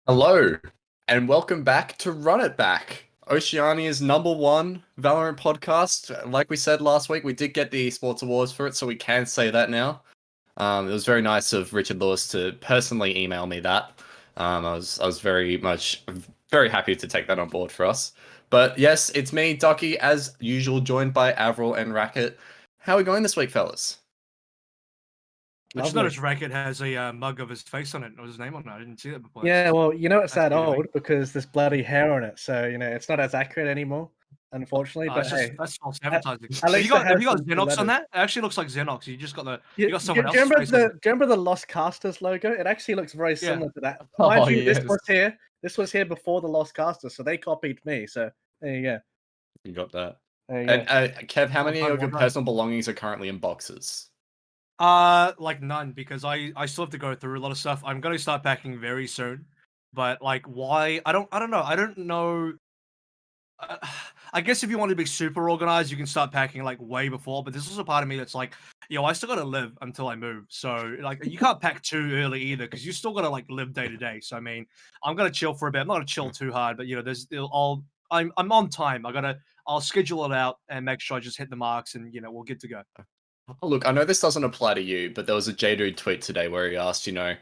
Hello, and welcome back to Run It Back, Oceania's #1 Valorant podcast. Like we said last week, we did get the esports awards for it, so we can say that now. It was very nice of Richard Lewis to personally email me that. I was very happy to take that on board for us. But yes, it's me, Ducky, as usual, joined by Avril and Racket. How are we going this week, fellas? I just noticed Racket has a mug of his face on it or his name on it. I didn't see that before. Yeah, well, it's That's that new to me. old because there's bloody hair on it, so it's not as accurate anymore, unfortunately. But hey, that's false advertising. at Have least you got it has Xenox some on letters. that? It actually looks like Xenox. You just got You got someone do you else's remember face on it. do you remember the Lost Casters logo? It actually looks very similar to that. Oh, Mind you, yes. This was here before the Lost Casters, so they copied me. So there you go. You got that. There you go. And Kev, how many Well of your done. personal belongings are currently in boxes? Like none, because I still have to go through a lot of stuff. I'm gonna start packing very soon, but like why? I don't know. I don't know. I guess if you want to be super organized, you can start packing like way before. But there's also part of me that's like, I still gotta live until I move. So like, you can't pack too early either because you still gotta like live day to day. So I mean, I'm gonna chill for a bit. I'm not gonna chill too hard, but I'm on time. I'll schedule it out and make sure I just hit the marks, and we'll get to go. Oh, look, I know this doesn't apply to you, but there was a J-Dude tweet today where he asked, well,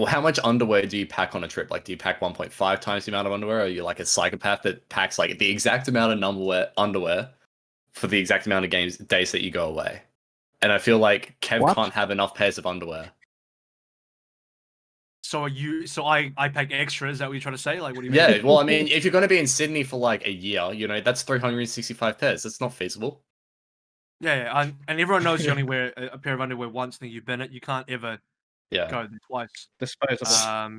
how much underwear do you pack on a trip? Like, do you pack 1.5 times the amount of underwear? Or are you like a psychopath that packs like the exact amount of underwear for the exact amount of days that you go away? And I feel like Kev can't have enough pairs of underwear. So I pack extra. Is that what you're trying to say? Like, what do you mean? Yeah, well, I mean, if you're going to be in Sydney for like a year, that's 365 pairs. That's not feasible. Yeah, and everyone knows you only wear a pair of underwear once, then you've been it. You can't ever go there twice. Disposable. I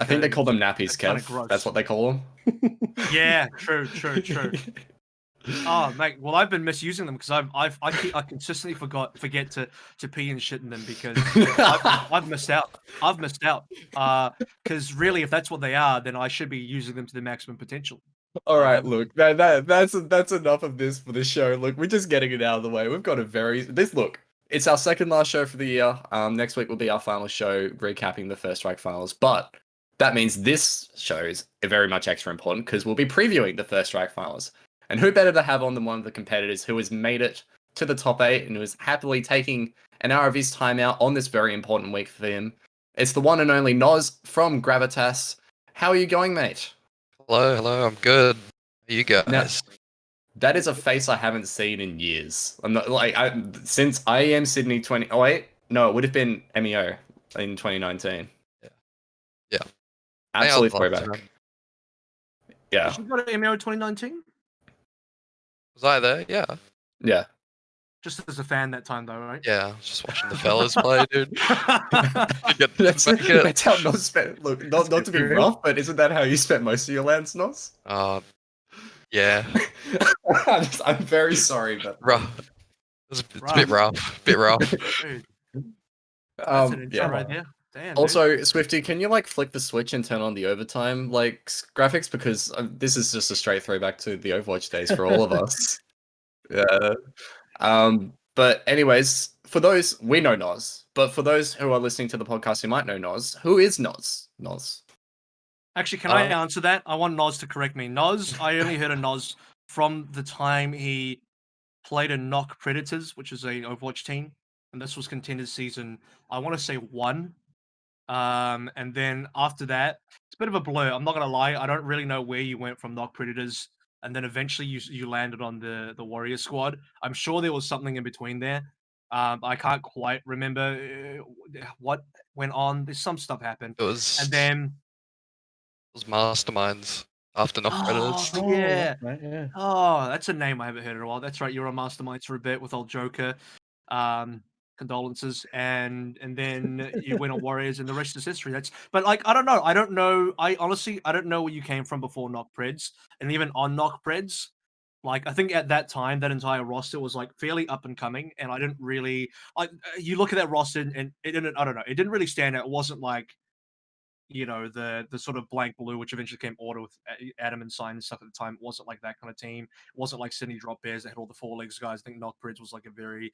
think they call them nappies, Kev. Kev. That's what they call them. Yeah, true. Oh, mate. Well, I've been misusing them because I consistently forget to pee and shit in them because I've missed out. Because really, if that's what they are, then I should be using them to their maximum potential. All right, look, that's enough of this for this show. Look, we're just getting it out of the way. We've got look. It's our second last show for the year. Next week will be our final show, recapping the First Strike finals. But that means this show is very much extra important because we'll be previewing the First Strike finals. And who better to have on than one of the competitors who has made it to the top 8 and who is happily taking an hour of his time out on this very important week for him. It's the one and only Nozz from Gravitas. How are you going, mate? Hello, I'm good. How are you guys? Now, that is a face I haven't seen in years. I'm not since IEM Sydney 20. Oh wait, no, it would have been MEO in 2019. Yeah. Absolutely throwback. Yeah. You got an MEO 2019? Was I there? Yeah. Yeah. Just as a fan that time, though, right? Yeah, I was just watching the fellas play, dude. That's how Nozz spent. Look, not to be rough, but isn't that how you spent most of your lands, Nozz? Yeah. I'm very sorry, but rough. It's a bit rough. Dude, that's an intro right there. Damn, also, dude. Swifty, can you flick the switch and turn on the overtime graphics because this is just a straight throwback to the Overwatch days for all of us. Yeah. But anyways, for those we know Nozz, but for those who are listening to the podcast who might know Nozz, who is Nozz? Nozz. Actually, can I answer that? I want Nozz to correct me. Nozz, I only heard of Nozz from the time he played in Knock Predators, which is an Overwatch team, and this was Contenders season, I want to say 1. And then after that, it's a bit of a blur. I'm not gonna lie, I don't really know where you went from Knock Predators, and then eventually you landed on the Warrior squad. I'm sure there was something in between there. I can't quite remember what went on. There's some stuff happened. It was Masterminds after Knock Predators. Yeah. Right, yeah. Oh, that's a name I haven't heard in a while. That's right. You were on Masterminds for a bit with old Joker. Condolences, and then you went on Warriors, and the rest is history. But I don't know. I honestly don't know where you came from before Knock Preds, and even on Knock Preds. I think at that time that entire roster was fairly up and coming, and I didn't really you look at that roster and it didn't. I don't know. It didn't really stand out. It wasn't the sort of blank blue, which eventually came order with Adam and Sign and stuff at the time. It wasn't like that kind of team. It wasn't like Sydney Drop Bears that had all the 4 legs guys. I think Knock Preds was a very,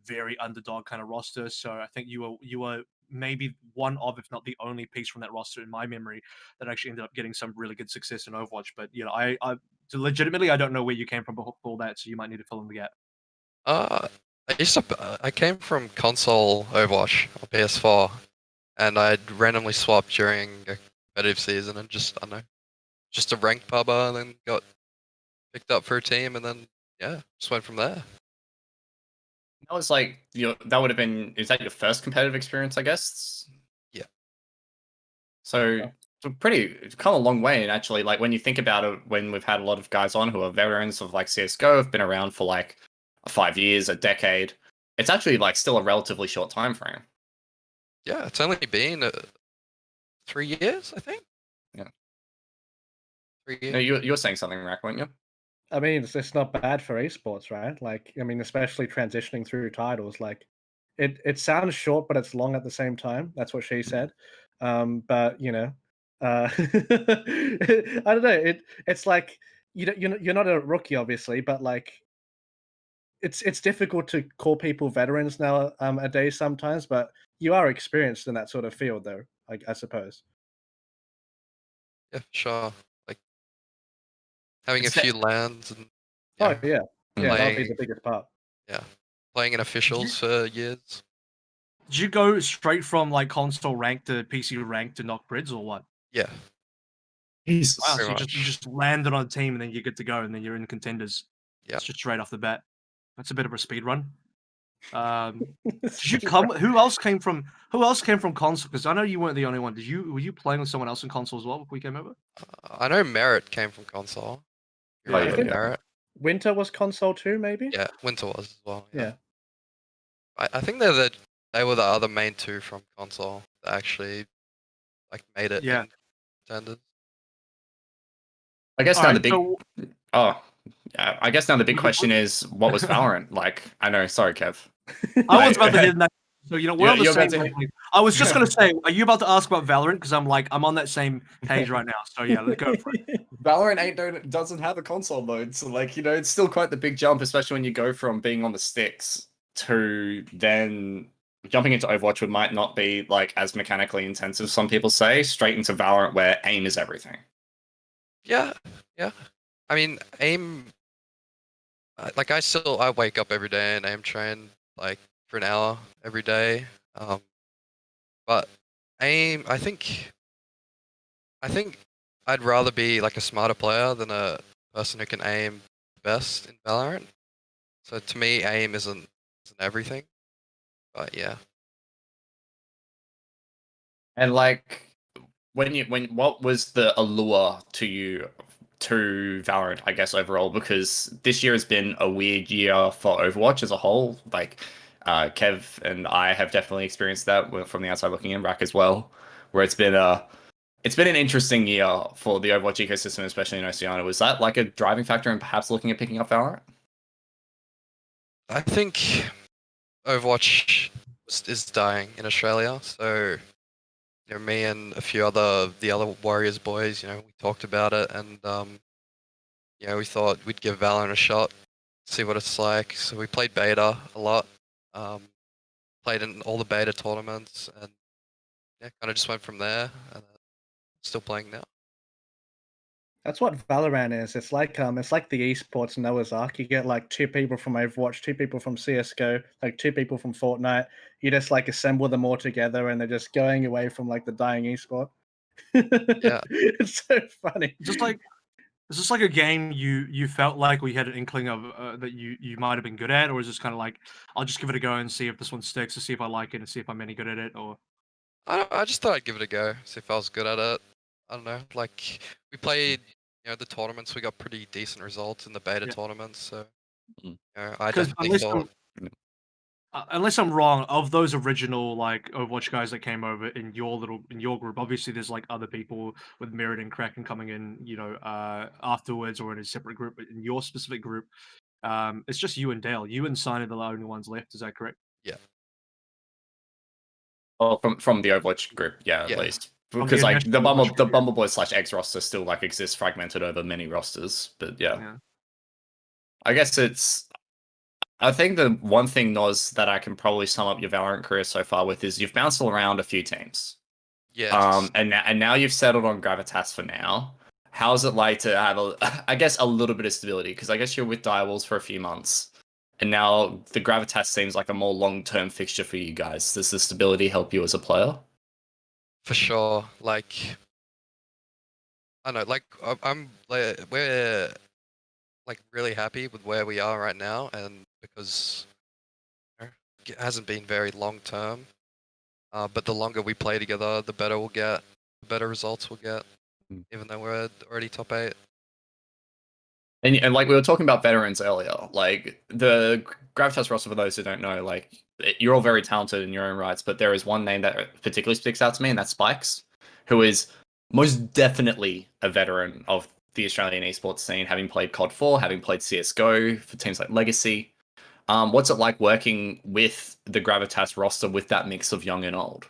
very underdog kind of roster. So I think you were maybe one of, if not the only piece from that roster in my memory that actually ended up getting some really good success in Overwatch. But I legitimately I don't know where you came from before that, so you might need to fill in the gap. I came from console Overwatch on PS4, and I'd randomly swapped during a competitive season, and just I don't know, just a ranked pubber, and then got picked up for a team, and then yeah, just went from there. That was like that would have been. Is that your first competitive experience? I guess. Yeah. So it's come a long way, and actually, like when you think about it, when we've had a lot of guys on who are veterans of like CS:GO, have been around for like 5 years, a decade. It's actually like still a relatively short time frame. Yeah, it's only been 3 years, I think. Yeah. 3 years. No, you're saying something, Rack, weren't you? I mean, it's not bad for esports, right? Like, I mean, especially transitioning through titles. Like, it sounds short, but it's long at the same time. That's what she said. But I don't know. It's like you're not a rookie, obviously, but like it's difficult to call people veterans now a day sometimes. But you are experienced in that sort of field, though. I suppose. Yeah, sure. Like having It's a few lands and Oh yeah, yeah, yeah. That'll be playing the biggest part. playing in officials for years. Did you go straight from like console rank to PC rank to knock grids or what? Yeah, Jesus. Wow, Pretty so you much. just landed on a team and then you're good to go and then you're in contenders. Yeah. It's just straight off the bat. That's a bit of a speed run. Did you Speed come? run. Who else came from? Who else came from console? Because I know you weren't the only one. Were you playing with someone else in console as well before we came over? I know Merit came from console. You Oh, remember yeah, yeah. Merit? Winter was console too, maybe. Yeah, Winter was as well. Yeah. I think they were the other main two from console that actually like made it Yeah. in contenders. I guess now Alright, the big. so Yeah, I guess now the big question is, what was Valorant like? I know, sorry, Kev. I was about to hit that. So we're on the You're same about to- page. I was just gonna say, are you about to ask about Valorant? Because I'm on that same page right now. So yeah, let's go for it. Valorant doesn't have a console mode, so like it's still quite the big jump, especially when you go from being on the sticks to then jumping into Overwatch, which might not be like as mechanically intensive. Some people say straight into Valorant, where aim is everything. Yeah. I mean, aim. Like I wake up every day and aim train like for an hour every day. But aim, I think I'd rather be like a smarter player than a person who can aim best in Valorant. So to me, aim isn't everything. But yeah. And like, what was the allure to you to Valorant, I guess, overall? Because this year has been a weird year for Overwatch as a whole. Like, Kev and I have definitely experienced that from the outside looking in, Rack as well, where it's been an interesting year for the Overwatch ecosystem, especially in Oceania. Was that like a driving factor in perhaps looking at picking up Valorant? I think Overwatch is dying in Australia, so me and a few the other Warriors boys, we talked about it, and we thought we'd give Valorant a shot, see what it's like. So we played beta a lot, played in all the beta tournaments, and yeah, kind of just went from there, and still playing now. That's what Valorant is. It's like the esports Noah's Ark. You get like 2 people from Overwatch, 2 people from CS:GO, like 2 people from Fortnite. You just like assemble them all together, and they're just going away from like the dying esport. Yeah, it's so funny. Is this like a game you felt like we had an inkling of that you might have been good at, or is this kind of like I'll just give it a go and see if this one sticks, to see if I like it, and see if I'm any good at it, or I just thought I'd give it a go, see if I was good at it. I don't know, like we played, the tournaments. We got pretty decent results in the beta tournaments, so I definitely thought. Unless I'm wrong, of those original like Overwatch guys that came over in your group, obviously there's like other people with Merit and Kraken coming in, afterwards or in a separate group. But in your specific group, it's just you and Dale. You and Sign are the only ones left. Is that correct? Yeah. Well, from the Overwatch group, yeah, at Yeah. least. Because the like the initial Overwatch group, Bumble Boys / X roster still like exists fragmented over many rosters, but yeah. Yeah. I guess it's I think the one thing, Nozz, that I can probably sum up your Valorant career so far with is you've bounced around a few teams. Yes. And now you've settled on Gravitas for now. How's it like to have I guess a little bit of stability? Because I guess you're with Direwolves for a few months, and now the Gravitas seems like a more long-term fixture for you guys. Does the stability help you as a player? For sure. Like, I don't know, like we're like really happy with where we are right now, and because it hasn't been very long term. But the longer we play together, the better we'll get, the better results we'll get, even though we're already top 8. And like we were talking about veterans earlier, like the Gravitas roster, for those who don't know, like you're all very talented in your own rights, but there is one name that particularly sticks out to me, and that's Spikes, who is most definitely a veteran of the Australian esports scene, having played COD 4, having played CSGO for teams like Legacy. What's it like working with the Gravitas roster with that mix of young and old?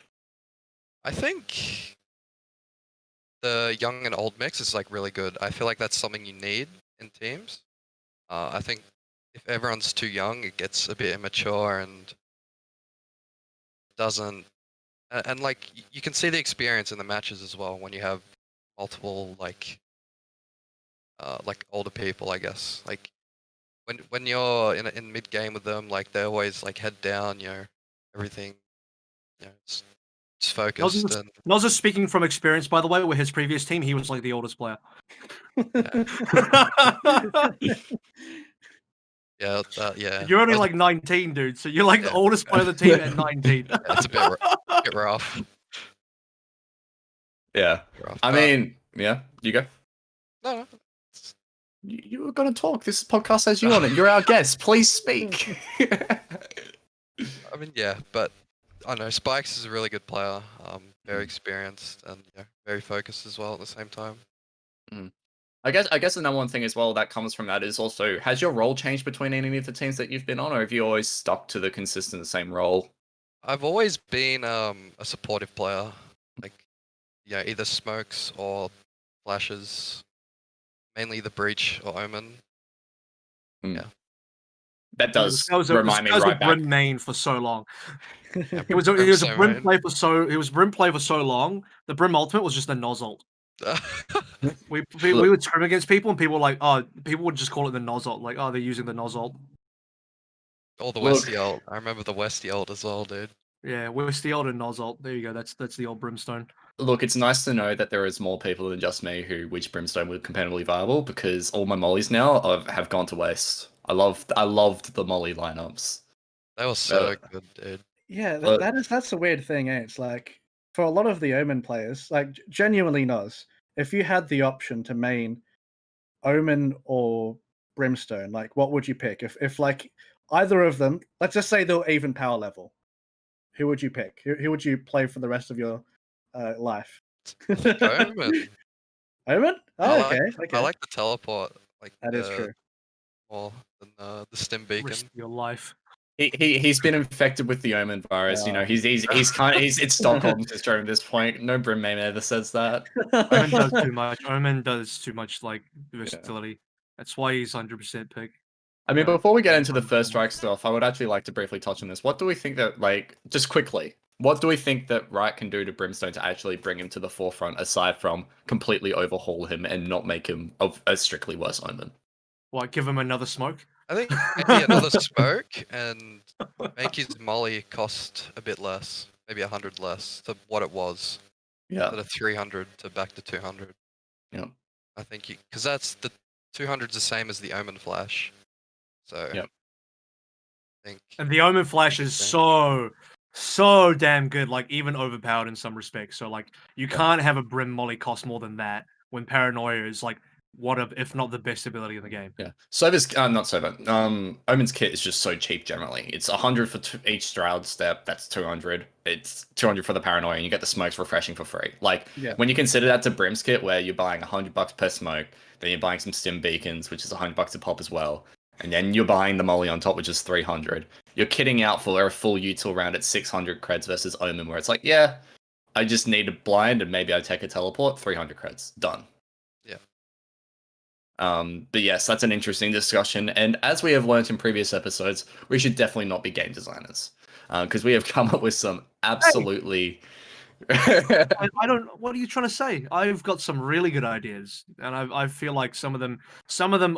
I think the young and old mix is like really good. I feel like that's something you need in teams. I think if everyone's too young, it gets a bit immature and doesn't. And like you can see the experience in the matches as well when you have multiple like older people, I guess. Like when you're in mid game with them, like they're always like head down, everything, it's focused and. Nozz is speaking from experience, by the way. With his previous team, he was like the oldest player. Yeah, yeah. You're only like 19, dude. So you're like the oldest player of the team at 19. Yeah, it's a bit rough. Yeah. I mean, yeah, you go. No. You were going to talk. This podcast says you on it. You're our guest. Please speak. I mean, yeah, but I know Spikes is a really good player. Very experienced and very focused as well at the same time. I guess the number one thing as well that comes from that is also, has your role changed between any of the teams that you've been on, or have you always stuck to the consistent same role? I've always been a supportive player, like either smokes or flashes, mainly the breach or omen. Yeah, that does remind me right right back. Brim main for so long. It was a Brim play for so long. The Brim ultimate was just a Nozz ult. we would scrim against people, and people were like, oh, people would just call it the Nozz ult, like, oh, they're using the Nozz ult. Or the Westy ult. I remember the Westy ult as well, dude. Yeah, Westy ult and Nozz ult. There you go. That's the old Brimstone. Look, it's nice to know that there is more people than just me who wish Brimstone were competitively viable, because all my mollies now have gone to waste. I loved the molly lineups. They were so good, dude. Yeah, that's a weird thing. It's like for a lot of the Omen players, like genuinely Nozz, if you had the option to main Omen or Brimstone, like what would you pick? If like either of them, let's just say they're even power level, who would you pick? Who would you play for the rest of your life? Omen. Omen? Oh, okay. I like the teleport. Like that is true. More than the stim beacon. Risk your life. He's been infected with the Omen virus. It's Stockholm syndrome at this point. No Brim meme ever says that. Omen does too much. Omen does too much like versatility. That's why he's 100% pick. I mean, before we get into the first strike stuff, I would actually like to briefly touch on this. What do we think that, like, just quickly, what do we think that Riot can do to Brimstone to actually bring him to the forefront, aside from completely overhaul him and not make him a strictly worse Omen? What, give him another smoke? I think maybe another smoke and make his molly cost a bit less, maybe 100 less to what it was. Yeah. Instead of 300 to back to 200. Yeah. I think because that's the 200's the same as the Omen Flash. So. Yep. I think. And the Omen Flash is so damn good, like even overpowered in some respects. So like you can't have a Brim molly cost more than that when Paranoia is like if not the best ability in the game. Yeah. Sova's not Sova. Omen's kit is just so cheap generally. It's 100 for each Stroud step. That's 200. It's 200 for the Paranoia, and you get the smokes refreshing for free. Like when you consider that to Brim's kit, where you're buying $100 per smoke, then you're buying some stim beacons, which is $100 a pop as well, and then you're buying the molly on top, which is 300. You're kitting out for a full util round at 600 creds versus Omen, where it's like, yeah, I just need a blind and maybe I take a teleport, 300 creds, done. Yeah. But yes, that's an interesting discussion. And as we have learned in previous episodes, we should definitely not be game designers because we have come up with some absolutely. I don't. What are you trying to say? I've got some really good ideas, and I feel like some of them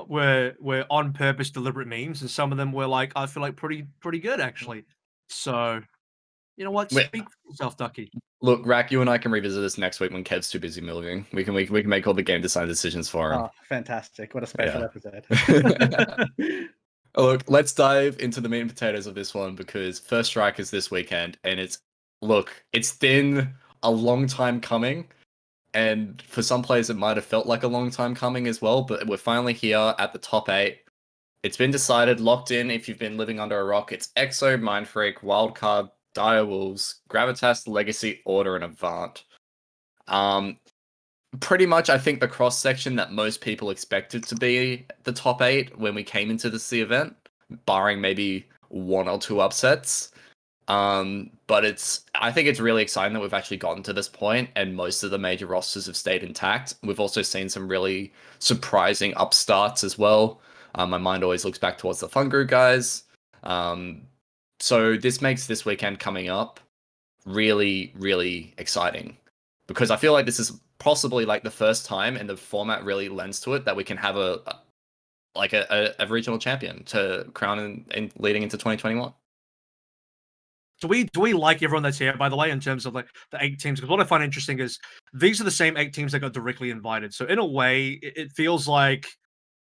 were on purpose, deliberate memes, and some of them were like I feel like pretty good actually. So, you know what? Wait. Speak for yourself, Ducky. Look, Rack, you and I can revisit this next week when Kev's too busy moving. We can make all the game design decisions for him. Oh, fantastic. What a special Yeah. episode. Look, let's dive into the meat and potatoes of this one because First Strike is this weekend, and it's been a long time coming, and for some players it might have felt like a long time coming as well, but we're finally here at the top 8. It's been decided, locked in. If you've been living under a rock, it's EXO, Mindfreak, Wildcard, Dire Wolves, Gravitas, Legacy, Order, and Avant. Pretty much, I think the cross section that most people expected to be the top 8 when we came into the event, barring maybe 1 or 2 upsets. But I think it's really exciting that we've actually gotten to this point, and most of the major rosters have stayed intact. We've also seen some really surprising upstarts as well. My mind always looks back towards the Fungu guys. So this makes this weekend coming up really, really exciting because I feel like this is possibly like the first time, and the format really lends to it, that we can have a regional champion to crown in leading into 2021. Do we like everyone that's here, by the way, in terms of like the 8 teams? Because what I find interesting is these are the same 8 teams that got directly invited. So in a way, it feels like,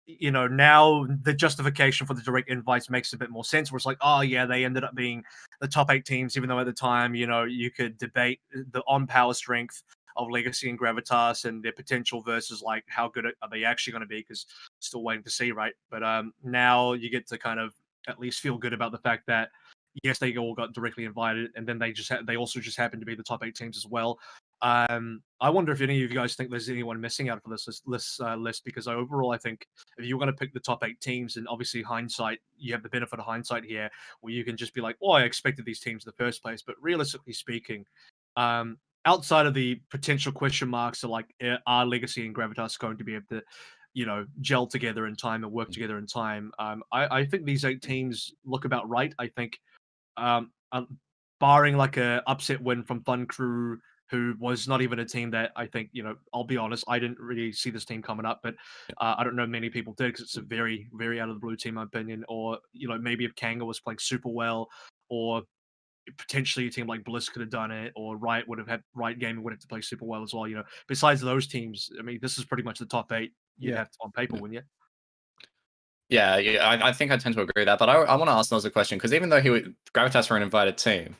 you know, now the justification for the direct invites makes a bit more sense, where it's like, oh yeah, they ended up being the top 8 teams, even though at the time, you know, you could debate the on power strength of Legacy and Gravitas and their potential versus like how good are they actually going to be, because still waiting to see, right? But now you get to kind of at least feel good about the fact that yes, they all got directly invited, and then they also just happen to be the top 8 teams as well. I wonder if any of you guys think there's anyone missing out for this list, because overall, I think if you're going to pick the top 8 teams, and obviously hindsight, you have the benefit of hindsight here, where you can just be like, oh, I expected these teams in the first place. But realistically speaking, outside of the potential question marks of like, are Legacy and Gravitas going to be able to, you know, gel together in time and work together in time? I think these 8 teams look about right. I think, barring like a upset win from Fun Crew, who was not even a team that I think, you know, I'll be honest, I didn't really see this team coming up, but I don't know many people did, because it's a very, very out of the blue team, in my opinion. Or, you know, maybe if Kanga was playing super well, or potentially a team like Bliss could have done it, or Riot Gaming would have to play super well as well. You know, besides those teams, I mean, this is pretty much the top 8 you'd have on paper, wouldn't you? Yeah, I think I tend to agree with that. But I want to ask Nozz a question, because even though Gravitas were an invited team,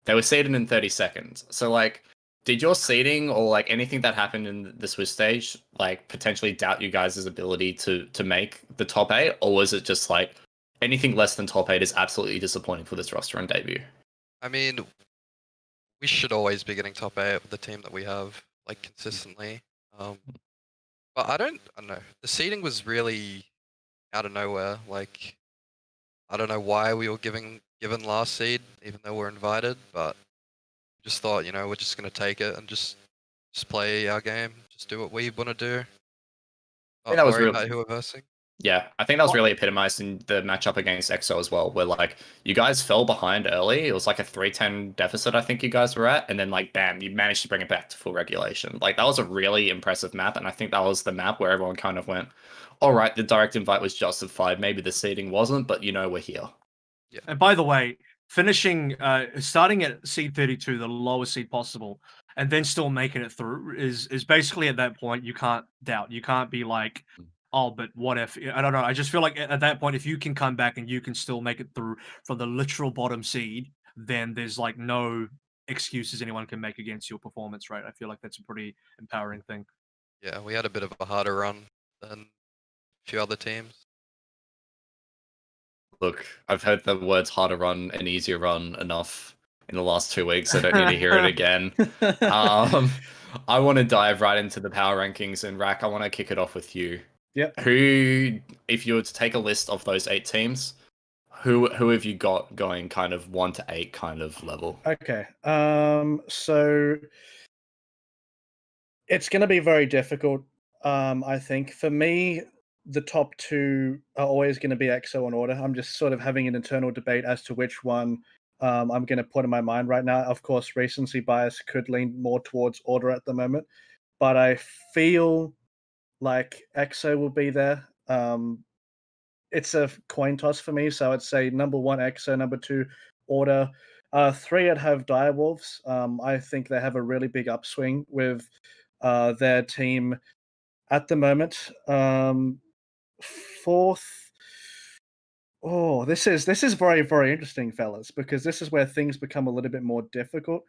they were seeded in 30 seconds. So, like, did your seeding or like anything that happened in the Swiss stage like potentially doubt you guys' ability to make the top 8, or was it just like anything less than top 8 is absolutely disappointing for this roster on debut? I mean, we should always be getting top 8 with the team that we have, like, consistently. But I don't know. The seeding was really out of nowhere. Like, I don't know why we were given last seed, even though we're invited, but just thought, you know, we're just gonna take it and just play our game, just do what we want to do. I think that was worry really about who we're versing. Yeah, I think that was really epitomized in the matchup against EXO as well, where like you guys fell behind early. It was like a 3-10 deficit, I think you guys were at, and then like bam, you managed to bring it back to full regulation. Like that was a really impressive map, and I think that was the map where everyone kind of went, all right, the direct invite was justified. Maybe the seeding wasn't, but you know we're here. Yeah. And by the way, finishing starting at seed 32, the lowest seed possible, and then still making it through is basically at that point you can't doubt. You can't be like, oh, but what if? I don't know. I just feel like at that point, if you can come back and you can still make it through from the literal bottom seed, then there's like no excuses anyone can make against your performance, right? I feel like that's a pretty empowering thing. Yeah, we had a bit of a harder run than a few other teams. Look, I've heard the words harder run and easier run enough in the last 2 weeks. I don't need to hear it again. I want to dive right into the power rankings, and Rack, I want to kick it off with you. Yep. Who, if you were to take a list of those 8 teams, who have you got going kind of 1 to 8 kind of level? Okay. So it's going to be very difficult. I think for me, the top two are always going to be EXO and Order. I'm just sort of having an internal debate as to which one I'm going to put in my mind right now. Of course, recency bias could lean more towards Order at the moment, but I feel like EXO will be there. It's a coin toss for me, so I'd say number one EXO, number two Order. Three, I'd have Direwolves. I think they have a really big upswing with their team at the moment. Fourth, oh, this is very, very interesting, fellas, because this is where things become a little bit more difficult.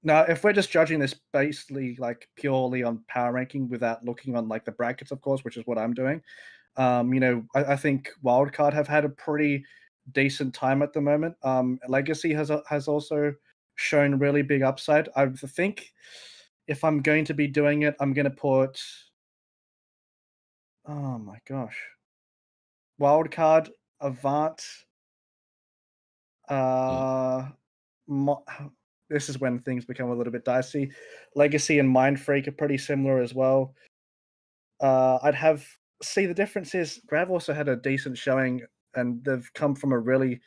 Now, if we're just judging this basically like purely on power ranking without looking on like the brackets, of course, which is what I'm doing, I think Wildcard have had a pretty decent time at the moment. Legacy has also shown really big upside. I think if I'm going to be doing it, I'm going to put. Oh my gosh, Wildcard, Avant. Mo- this is when things become a little bit dicey. Legacy and Mind Freak are pretty similar as well. I'd have the difference is Grav also had a decent showing, and they've come from a really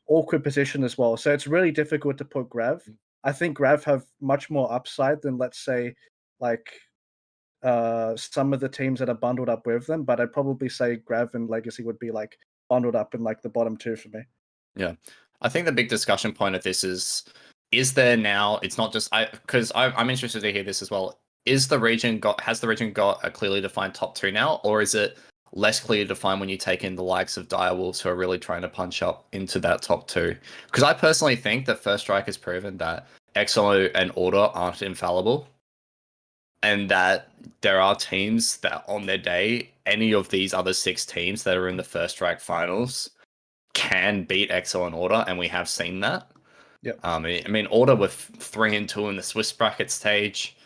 awkward position as well. So it's really difficult to put Grav. I think Grav have much more upside than, let's say, like some of the teams that are bundled up with them. But I'd probably say Grav and Legacy would be like bundled up in like the bottom two for me. Yeah. I think the big discussion point of this is there now, it's not just because I'm interested to hear this as well. Has the region got a clearly defined top two now, or is it less clearly defined when you take in the likes of Direwolves who are really trying to punch up into that top two? Because I personally think that First Strike has proven that EXO and Order aren't infallible, and that there are teams that on their day, any of these other 6 teams that are in the First Strike finals can beat EXO and Order, and we have seen that. Yep. I mean, Order with 3-2 in the Swiss bracket stage.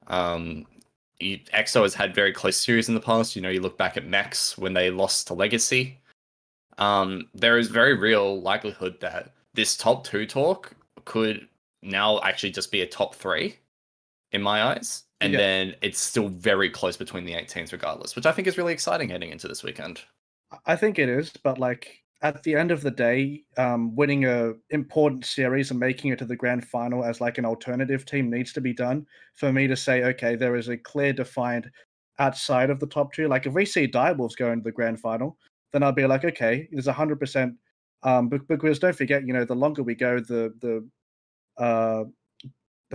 EXO has had very close series in the past. You look back at Max when they lost to Legacy. There is very real likelihood that this top 2 talk could now actually just be a top 3 in my eyes. And then it's still very close between the 8 teams regardless, which I think is really exciting heading into this weekend. I think it is, but like at the end of the day, winning a important series and making it to the grand final as like an alternative team needs to be done for me to say, okay, there is a clear defined outside of the top 2. Like if we see Direwolves go into the grand final, then I'll be like, okay, there's 100%. Because don't forget, the longer we go, the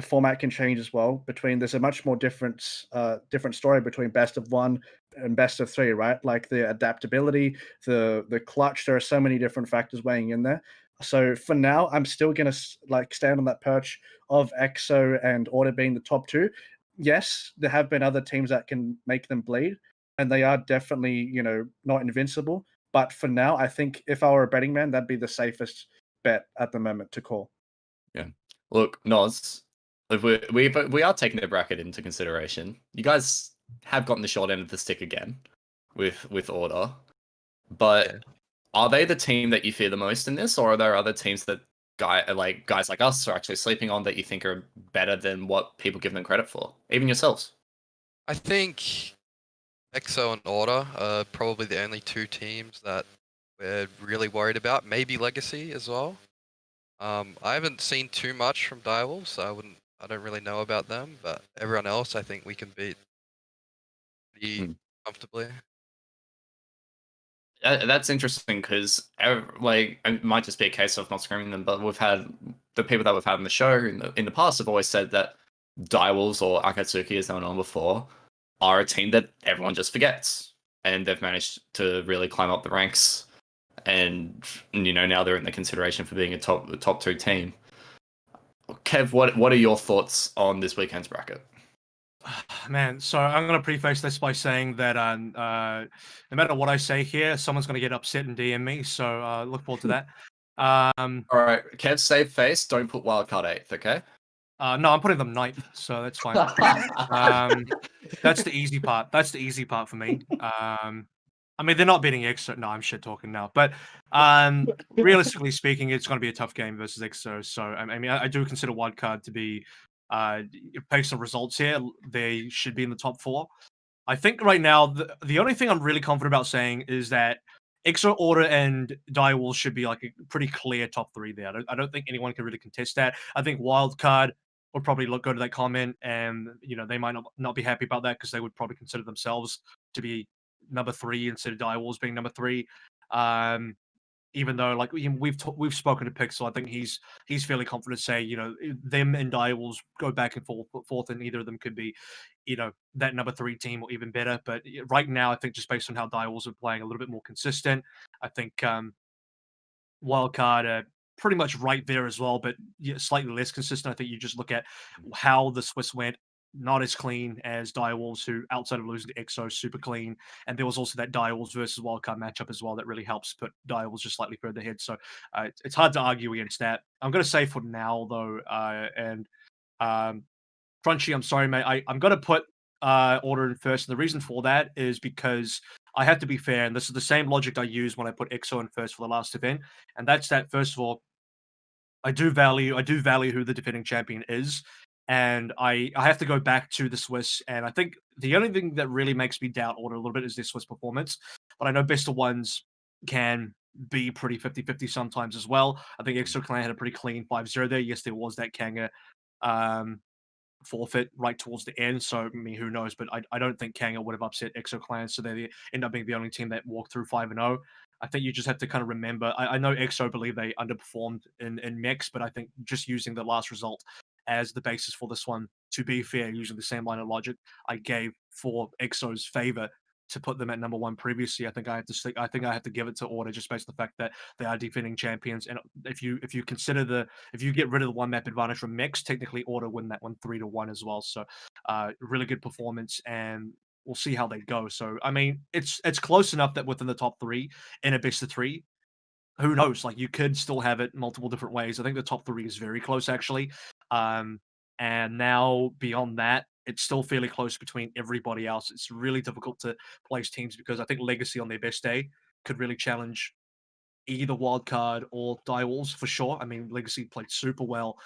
format can change as well. There's a much more different story between best of 1 and best of 3, right? Like the adaptability, the clutch. There are so many different factors weighing in there. So for now, I'm still gonna like stand on that perch of EXO and Order being the top 2. Yes, there have been other teams that can make them bleed, and they are definitely not invincible. But for now, I think if I were a betting man, that'd be the safest bet at the moment to call. Yeah. Look, Nozz, if we are taking the bracket into consideration. You guys have gotten the short end of the stick again with Order, but are they the team that you fear the most in this, or are there other teams that guys like us are actually sleeping on that you think are better than what people give them credit for, even yourselves? I think EXO and Order are probably the only 2 teams that we're really worried about. Maybe Legacy as well. I haven't seen too much from Direwolves, so I don't really know about them, but everyone else I think we can beat pretty comfortably. That's interesting because it might just be a case of not screaming them, but we've had the people that we've had on the show in the past have always said that Direwolves, or Akatsuki as they were known before, are a team that everyone just forgets, and they've managed to really climb up the ranks, and now they're in the consideration for being a top 2 team. Kev, what are your thoughts on this weekend's bracket? Man, so I'm going to preface this by saying that no matter what I say here, someone's going to get upset and DM me. So look forward to that. All right, Kev, save face. Don't put wildcard 8th, okay? No, I'm putting them 9th, so that's fine. That's the easy part. That's the easy part for me. I mean, they're not beating EXO. No, I'm shit talking now. But realistically speaking, it's going to be a tough game versus EXO. So I mean, I do consider wildcard to be based on results here. They should be in the top 4. I think right now the only thing I'm really confident about saying is that EXO, Order, and Direwolves should be like a pretty clear top 3 there. I don't think anyone can really contest that. I think Wildcard would probably go to that comment, and they might not be happy about that because they would probably consider themselves to be number 3 instead of Direwolves being number 3. Even though like we've spoken to Pixel, I think he's fairly confident to say them and Direwolves go back and forth, and either of them could be that number 3 team or even better. But right now, I think just based on how Direwolves are playing a little bit more consistent, I think Wildcard are pretty much right there as well, but slightly less consistent. I think you just look at how the Swiss went. Not as clean as Direwolves, who outside of losing to EXO, super clean. And there was also that Direwolves versus Wildcard matchup as well that really helps put Direwolves just slightly further ahead. So it's hard to argue against that. I'm going to say for now, though, and Crunchy, I'm sorry, mate. I'm going to put Order in first. And the reason for that is because I have to be fair. And this is the same logic I used when I put EXO in first for the last event. And that's that, first of all, I do value who the defending champion is. And I have to go back to the Swiss. And I think the only thing that really makes me doubt Order a little bit is their Swiss performance. But I know Best of Ones can be pretty 50-50 sometimes as well. I think EXO Clan had a pretty clean 5-0 there. Yes, there was that Kanga forfeit right towards the end. So, I mean, who knows? But I don't think Kanga would have upset EXO Clan. So they end up being the only team that walked through 5-0. I think you just have to kind of remember. I know EXO believe they underperformed in Mex, but I think just using the last result as the basis for this one, to be fair, using the same line of logic I gave for EXO's favor to put them at number 1 previously, I think I have to give it to Order just based on the fact that they are defending champions. And if you get rid of the 1 map advantage from Mex, technically Order win that one 3-1 as well. So really good performance, and we'll see how they go. So I mean, it's close enough that within the top 3 in a best of 3, who knows? Like, you could still have it multiple different ways. I think the top 3 is very close, actually. And now beyond that, it's still fairly close between everybody else. It's really difficult to place teams because I think Legacy on their best day could really challenge either Wildcard or Direwolves for sure. I mean, Legacy played super well.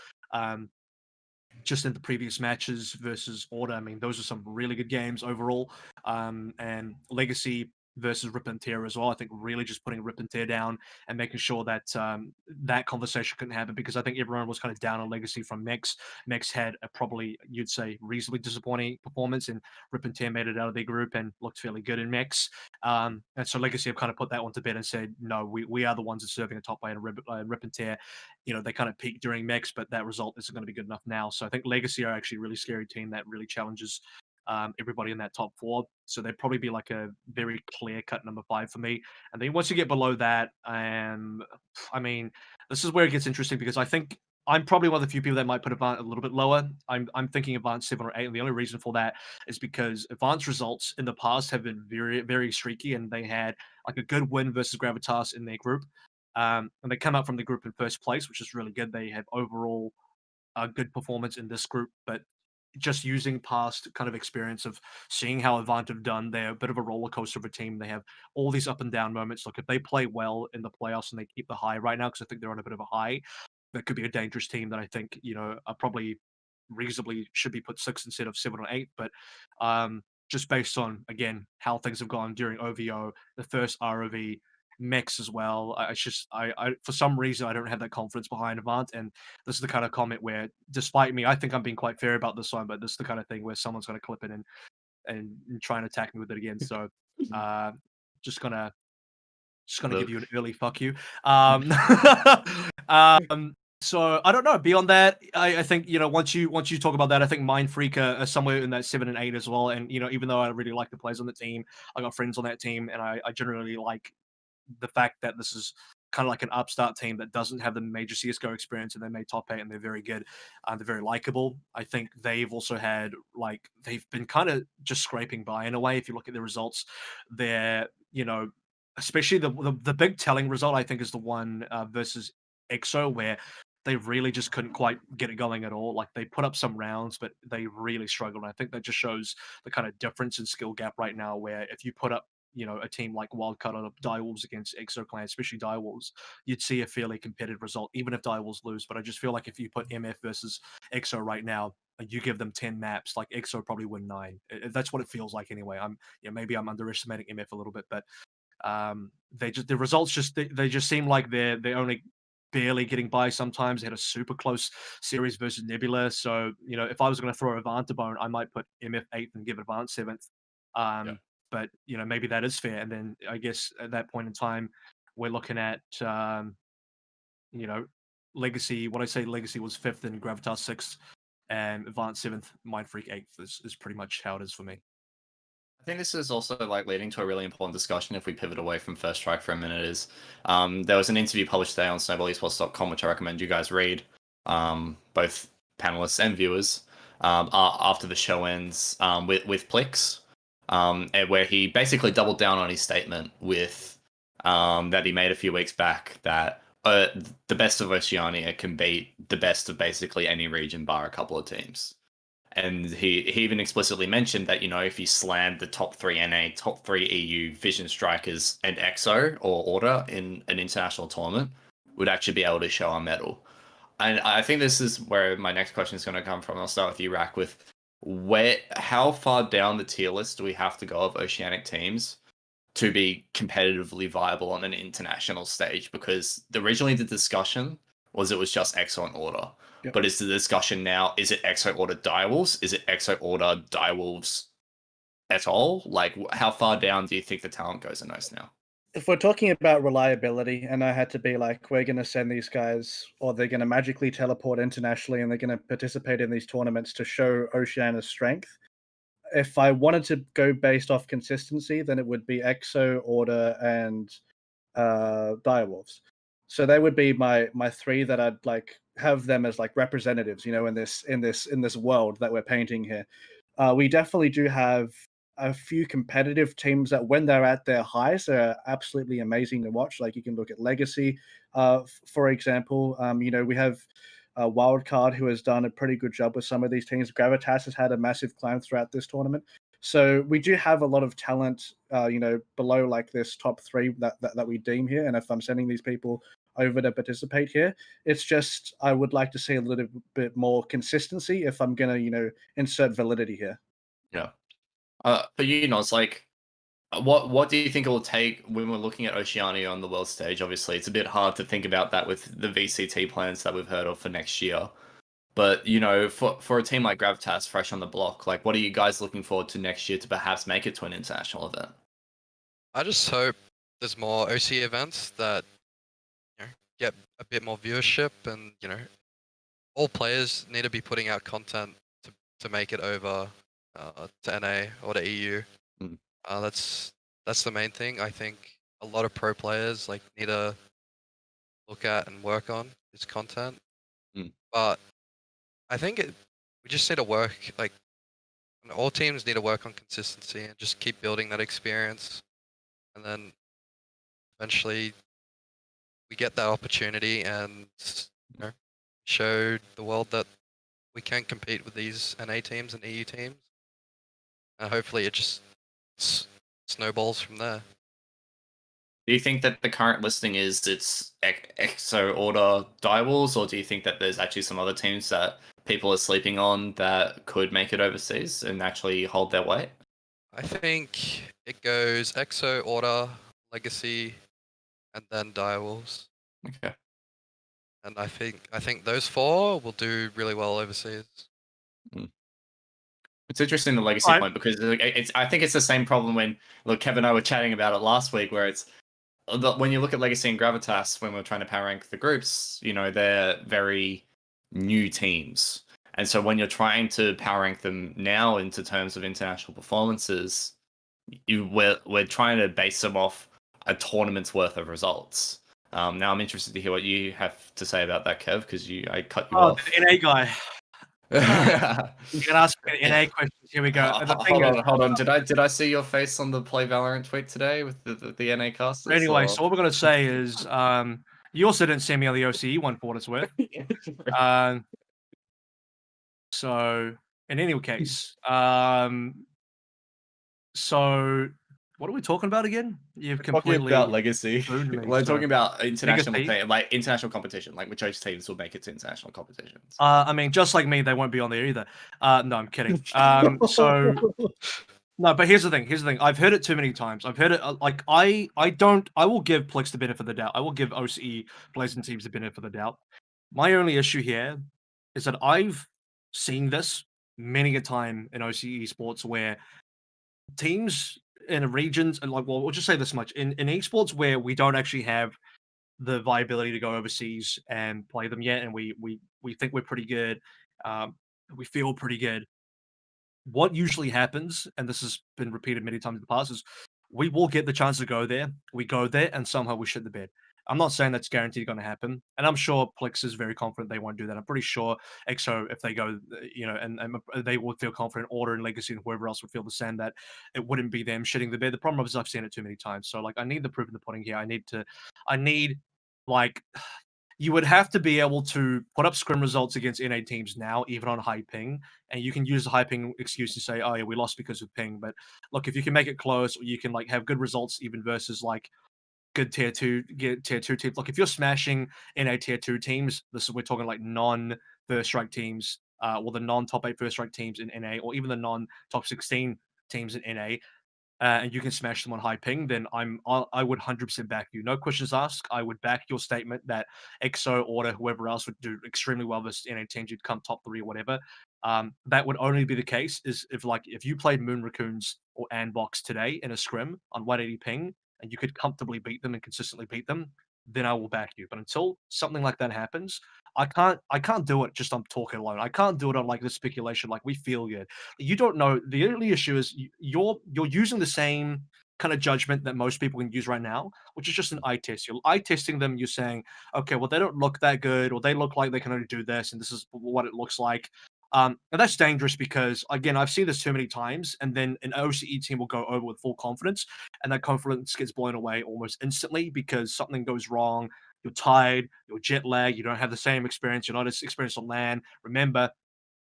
Just in the previous matches versus Order, I mean, those are some really good games overall. And Legacy versus Rip and Tear as well. I think really just putting Rip and Tear down and making sure that that conversation couldn't happen, because I think everyone was kind of down on Legacy from Mex. Mex had a probably, you'd say, reasonably disappointing performance, and Rip and Tear made it out of their group and looked fairly good in Mex. And so Legacy have kind of put that one to bed and said, no, we are the ones deserving a top lane, and Rip and Tear. They kind of peaked during Mex, but that result isn't going to be good enough now. So I think Legacy are actually a really scary team that really challenges everybody in that top 4. So they'd probably be like a very clear-cut number 5 for me. And then once you get below that, I mean, this is where it gets interesting, because I think I'm probably one of the few people that might put Avant a little bit lower. I'm thinking Avant 7 or 8, and the only reason for that is because Avant's results in the past have been very, very streaky, and they had like a good win versus Gravitas in their group. And they come out from the group in first place, which is really good. They have overall a good performance in this group, but just using past kind of experience of seeing how Avant have done, they're a bit of a roller coaster of a team. They have all these up and down moments. Look, if they play well in the playoffs and they keep the high right now, because I think they're on a bit of a high, that could be a dangerous team that I think, are probably reasonably should be put 6 instead of 7 or 8. But just based on, again, how things have gone during OVO, the first ROV, Mex as well. I for some reason I don't have that confidence behind Avant, and this is the kind of comment where, despite me, I think I'm being quite fair about this one, but this is the kind of thing where someone's going to clip it and try and attack me with it again. So, just gonna give you an early fuck you. So I don't know. Beyond that, I think once you talk about that, I think Mind Freak are somewhere in that 7 and 8 as well. And even though I really like the players on the team, I got friends on that team, and I generally like the fact that this is kind of like an upstart team that doesn't have the major CSGO experience, and they made top 8 and they're very good. They're very likable. I think they've also had, they've been kind of just scraping by in a way. If you look at the results, they're, especially the big telling result, I think, is the one versus EXO, where they really just couldn't quite get it going at all. Like, they put up some rounds, but they really struggled. And I think that just shows the kind of difference in skill gap right now, where if you put up a team like Wildcard or Direwolves against EXO Clan, especially Direwolves, you'd see a fairly competitive result, even if Direwolves lose. But I just feel like if you put MF versus EXO right now, you give them 10 maps, like EXO probably win 9. That's what it feels like anyway. Maybe I'm underestimating MF a little bit, but the results they just seem like they're only barely getting by sometimes. They had a super close series versus Nebula. So, if I was going to throw Avant a bone, I might put MF 8th and give Avant 7th. But, maybe that is fair. And then I guess at that point in time, we're looking at, Legacy. When I say Legacy was 5th and Gravitas 6th and Avant 7th, Mind Freak 8th is pretty much how it is for me. I think this is also like leading to a really important discussion if we pivot away from First Strike for a minute is there was an interview published today on snowballesports.com, which I recommend you guys read, both panelists and viewers, after the show ends with Plix, and where he basically doubled down on his statement with that he made a few weeks back that the best of Oceania can beat the best of basically any region bar a couple of teams. And he even explicitly mentioned that, if you slammed the top 3 NA, top 3 EU Vision Strikers and EXO or Order in an international tournament, would actually be able to show a medal. And I think this is where my next question is going to come from. I'll start with you, Rack, with how far down the tier list do we have to go of Oceanic teams to be competitively viable on an international stage? Because originally the discussion was it was just EXO and Order. Yep. But is the discussion now, is it EXO Order Direwolves? Is it EXO Order Direwolves at all? Like, how far down do you think the talent goes in those now? If we're talking about reliability, and I had to be like, we're going to send these guys, or they're going to magically teleport internationally, and they're going to participate in these tournaments to show Oceania's strength. If I wanted to go based off consistency, then it would be EXO, Order, and Direwolves. So they would be my 3 that I'd like have them as like representatives, in this world that we're painting here. We definitely do have a few competitive teams that when they're at their highs, they're absolutely amazing to watch. Like you can look at Legacy, for example. We have Wildcard, who has done a pretty good job with some of these teams. Gravitas has had a massive climb throughout this tournament. So we do have a lot of talent, below like this top 3 that we deem here. And if I'm sending these people over to participate here, it's just I would like to see a little bit more consistency if I'm gonna, insert validity here. Yeah. For you, Nozz, like, what do you think it will take when we're looking at Oceania on the world stage? Obviously, it's a bit hard to think about that with the VCT plans that we've heard of for next year. But, for a team like Gravitas, fresh on the block, like, what are you guys looking forward to next year to perhaps make it to an international event? I just hope there's more OC events that get a bit more viewership, and all players need to be putting out content to make it over to NA or to EU. Mm. That's the main thing. I think a lot of pro players need to look at and work on is content. But I think we just need to work, all teams need to work on consistency and just keep building that experience, and then eventually we get that opportunity and show the world that we can compete with these NA teams and EU teams, and hopefully it just snowballs from there. Do you think that the current listing is EXO Order Direwolves, or do you think that there's actually some other teams that people are sleeping on that could make it overseas and actually hold their weight? I think it goes EXO, Order, Legacy, and then Direwolves. Okay. And I think those 4 will do really well overseas. It's interesting, the Legacy point, because I think it's the same problem when Kevin and I were chatting about it last week, where it's when you look at Legacy and Gravitas, when we're trying to power rank the groups, they're very new teams. And so when you're trying to power rank them now into terms of international performances, we're trying to base them off a tournament's worth of results. Now I'm interested to hear what you have to say about that, Kev, because I cut you off. The NA guy. You can ask me NA questions. Here we go. Hold on. Did I see your face on the Play Valorant tweet today with the NA casters? Anyway, so what we're gonna say is, you also didn't send me on the OCE one for what it's worth. So in any case, so What are we talking about again? You've We're talking completely about legacy. ruined me, We're so- talking about international Legacy? play, like international competition, like which teams will make it to international competitions. I mean, just like me, they won't be on there either. No, I'm kidding. So no, but here's the thing. Here's the thing. I've heard it too many times. I've heard it like I will give Plex the benefit of the doubt. I will give OCE players and teams the benefit of the doubt. My only issue here is that I've seen this many a time in OCE sports where teams in regions and like, well, we'll just say this much in esports where we don't actually have the viability to go overseas and play them yet, and we think we're pretty good. Um, we feel pretty good. What usually happens, and this has been repeated many times in the past, is we will get the chance to go there. We go there, and somehow we shit the bed. I'm not saying that's guaranteed going to happen, and I'm sure Plex is very confident they won't do that. I'm pretty sure EXO, if they go, and they would feel confident, Order and Legacy and whoever else would feel the same, that it wouldn't be them shitting the bed. The problem is I've seen it too many times. So like, I need the proof in the pudding here. I need like you would have to be able to put up scrim results against NA teams now, even on high ping, and you can use the high ping excuse to say, "Oh yeah, we lost because of ping." But look, if you can make it close, or you can like have good results even versus like good tier two teams. Like if you're smashing NA tier two teams, this is we're talking like non first strike teams, or the non top 8 first strike teams in NA, or even the non top 16 teams in NA. And you can smash them on high ping, then I would 100% back you. No questions asked. I would back your statement that EXO, Order, whoever else would do extremely well versus NA teams. You'd come top 3 or whatever. That would only be the case is if you played Moon Raccoons or Andbox today in a scrim on 180 ping and you could comfortably beat them and consistently beat them, then I will back you. But until something like that happens, I can't do it just on talking alone. I can't do it on like the speculation, like we feel good. You don't know. The only issue is you're using the same kind of judgment that most people can use right now, which is just an eye test. You're eye testing them. You're saying, okay, well, they don't look that good, or they look like they can only do this, and this is what it looks like. And that's dangerous because, again, I've seen this too many times, and then an OCE team will go over with full confidence, and that confidence gets blown away almost instantly because something goes wrong. You're tired, you're jet lagged, you don't have the same experience, you're not as experienced on LAN. Remember,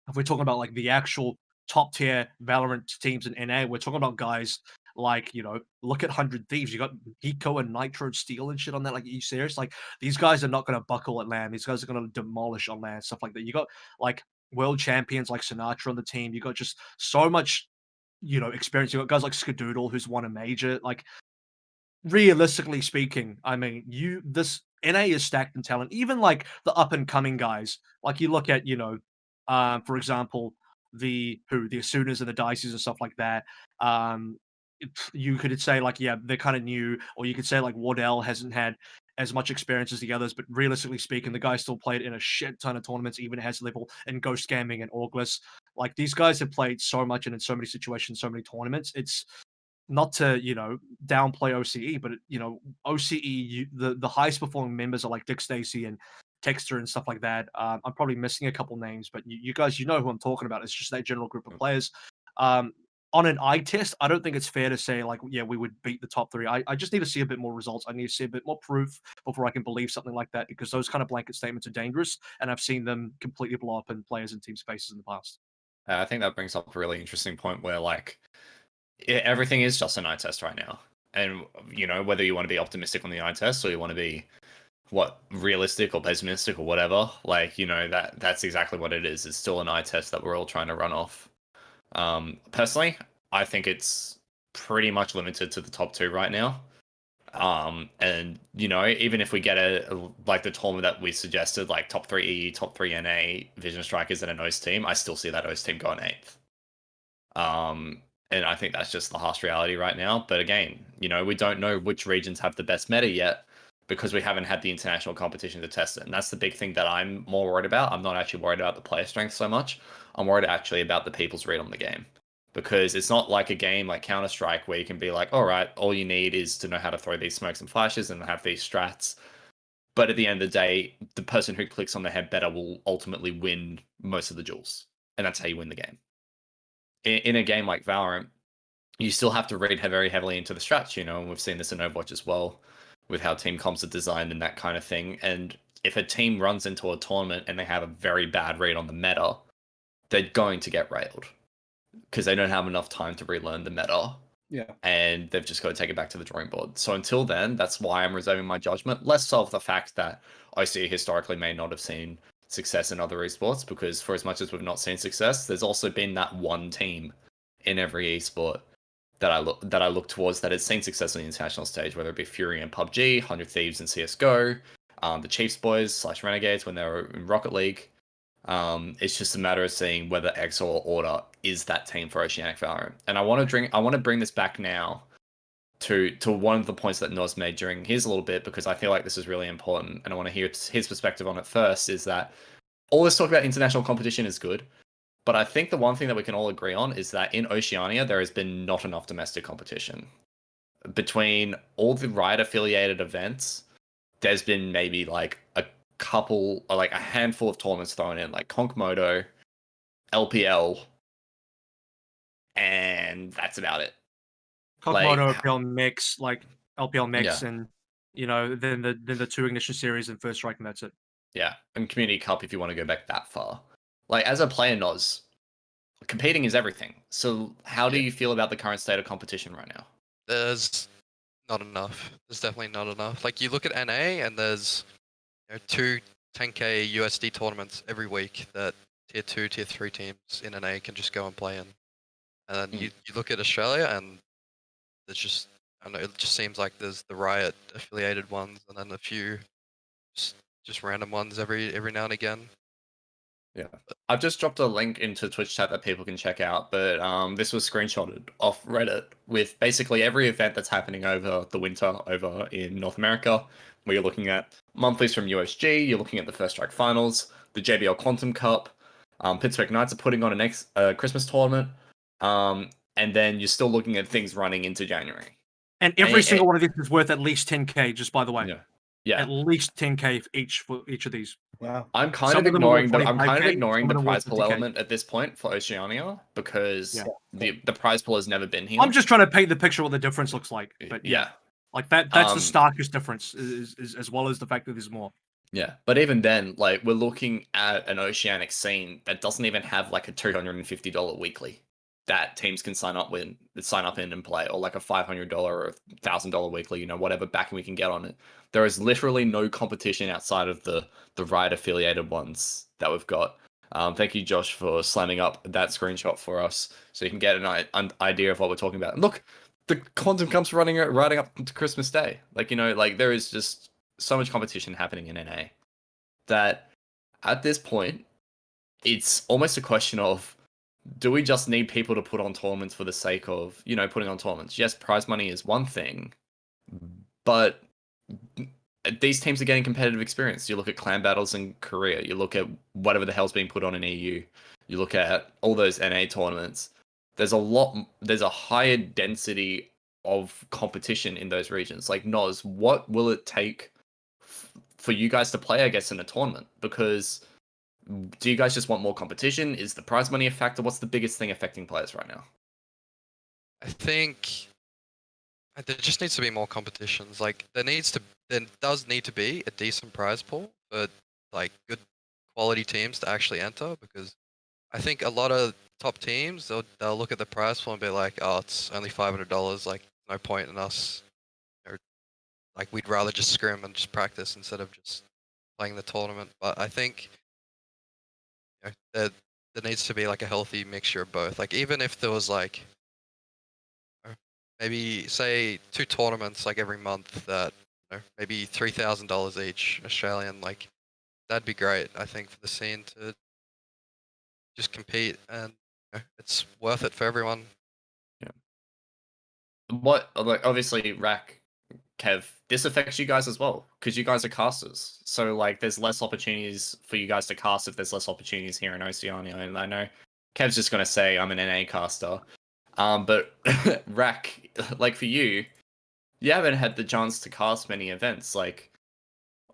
if we're talking about like the actual top tier Valorant teams in NA, we're talking about guys like, look at 100 Thieves. You got Eco and Nitro Steel and shit on that. Like, are you serious? Like, these guys are not going to buckle at LAN. These guys are going to demolish on LAN, stuff like that. You got like world champions like Sinatra on the team. You got just so much, experience. You got guys like Skadoodle, who's won a major. Like, realistically speaking, I mean, this NA is stacked in talent. Even like the up and coming guys, like you look at, for example, the Asunas and the Dices and stuff like that. You could say like, yeah, they're kind of new, or you could say like Wardell hasn't had as much experience as the others, but realistically speaking, the guy still played in a shit ton of tournaments, even has level in Ghost Gaming and Orgless. Like these guys have played so much and in so many situations, so many tournaments. It's not to downplay OCE, but OCE, the highest performing members are like Dick Stacy and Texter and stuff like that. I'm probably missing a couple names, but you guys, who I'm talking about. It's just that general group of players. On an eye test, I don't think it's fair to say like, yeah, we would beat the top 3. I just need to see a bit more results. I need to see a bit more proof before I can believe something like that, because those kind of blanket statements are dangerous, and I've seen them completely blow up in players and team spaces in the past. I think that brings up a really interesting point where like everything is just an eye test right now, and whether you want to be optimistic on the eye test or you want to be realistic or pessimistic or whatever, like that's exactly what it is. It's still an eye test that we're all trying to run off. Personally, I think it's pretty much limited to the top 2 right now. And even if we get like the tournament that we suggested, like top 3 E, top 3 NA, Vision Strikers, and an OS team, I still see that OS team going 8th. And I think that's just the harsh reality right now. But again, we don't know which regions have the best meta yet, because we haven't had the international competition to test it. And that's the big thing that I'm more worried about. I'm not actually worried about the player strength so much. I'm worried actually about the people's read on the game. Because it's not like a game like Counter-Strike where you can be like, all right, all you need is to know how to throw these smokes and flashes and have these strats. But at the end of the day, the person who clicks on the head better will ultimately win most of the duels. And that's how you win the game. In a game like Valorant, you still have to read very heavily into the strats, and we've seen this in Overwatch as well, with how team comps are designed and that kind of thing. And if a team runs into a tournament and they have a very bad read on the meta, they're going to get railed because they don't have enough time to relearn the meta. Yeah. and they've just got to take it back to the drawing board. So until then, that's why I'm reserving my judgment. Less so of the fact that OC historically may not have seen success in other esports, because for as much as we've not seen success, there's also been that one team in every esport that I look towards that has seen success on the international stage, whether it be Fury in PUBG, 100 Thieves in CS:GO, the Chiefs boys / Renegades when they were in Rocket League. It's just a matter of seeing whether X or Order is that team for Oceanic Valorant. And I want to bring this back now to one of the points that Nozz made during his little bit, because I feel like this is really important, and I want to hear his perspective on it first. Is that all this talk about international competition is good, but I think the one thing that we can all agree on is that in Oceania there has been not enough domestic competition. Between all the Riot affiliated events, there's been maybe like a couple, or like a handful of tournaments thrown in, like Konkmoto, LPL, and that's about it. Kokomoto, Like, LPL Mix, like LPL Mix, Yeah. and then the two Ignition series and First Strike, and that's it. yeah, and Community Cup if you want to go back that far. Like, as a player, Nozz, competing is everything. So how do Yeah. you feel about the current state of competition right now? There's not enough. There's definitely not enough. Like you look at NA and there's two 10k USD tournaments every week that tier 2, tier 3 teams in NA can just go and play in. And then you look at Australia and there's just, I don't know, it just seems like there's the Riot affiliated ones and then a few just random ones every now and again. Yeah, I've just dropped a link into Twitch chat that people can check out, but this was screenshotted off Reddit with basically every event that's happening over the winter over in North America, where you're looking at monthlies from USG, you're looking at the First Strike Finals, the JBL Quantum Cup, Pittsburgh Knights are putting on a next Christmas tournament, and then you're still looking at things running into January. And every single one of these is worth at least 10k, just by the way. Yeah. At least 10k for each of these. Wow. I'm kind Some of of them are worth ignoring the 25K, some of them are prize worth pool 50K. element at this point for Oceania, because Yeah. the prize pool has never been here. I'm just trying to paint the picture of what the difference looks like. But yeah. Like that's the starkest difference, is as well as the fact that there's more. Yeah, but even then, like, we're looking at an Oceanic scene that doesn't even have like a $250 weekly that teams can sign up in and play, or like a $500 or $1,000 weekly, whatever backing we can get on it. There is literally no competition outside of the Riot affiliated ones that we've got. Thank you, Josh, for slamming up that screenshot for us, so you can get an idea of what we're talking about. And look, the Quantum Cup's riding up to Christmas Day. Like, there is just so much competition happening in NA that at this point, it's almost a question of, do we just need people to put on tournaments for the sake of, putting on tournaments? Yes, prize money is one thing, but these teams are getting competitive experience. You look at clan battles in Korea, you look at whatever the hell's being put on in EU, you look at all those NA tournaments. There's a higher density of competition in those regions. Like, Nozz, what will it take for you guys to play, I guess, in a tournament? Because do you guys just want more competition? Is the prize money a factor? What's the biggest thing affecting players right now? I think there just needs to be more competitions. Like there does need to be a decent prize pool for like good quality teams to actually enter, because I think a lot of top teams they'll look at the prize pool and be like, oh, it's only $500. Like no point in us. Like we'd rather just scrim and just practice instead of just playing the tournament. But I think there needs to be like a healthy mixture of both. Like even if there was like maybe say 2 tournaments like every month that maybe $3,000 each Australian, like that'd be great. I think for the scene to just compete, and it's worth it for everyone. Yeah. What, like, obviously, Rack, Kev, this affects you guys as well, because you guys are casters. So, like, there's less opportunities for you guys to cast if there's less opportunities here in Oceania. And I know Kev's just going to say I'm an NA caster. But Rack, like, for you haven't had the chance to cast many events. Like,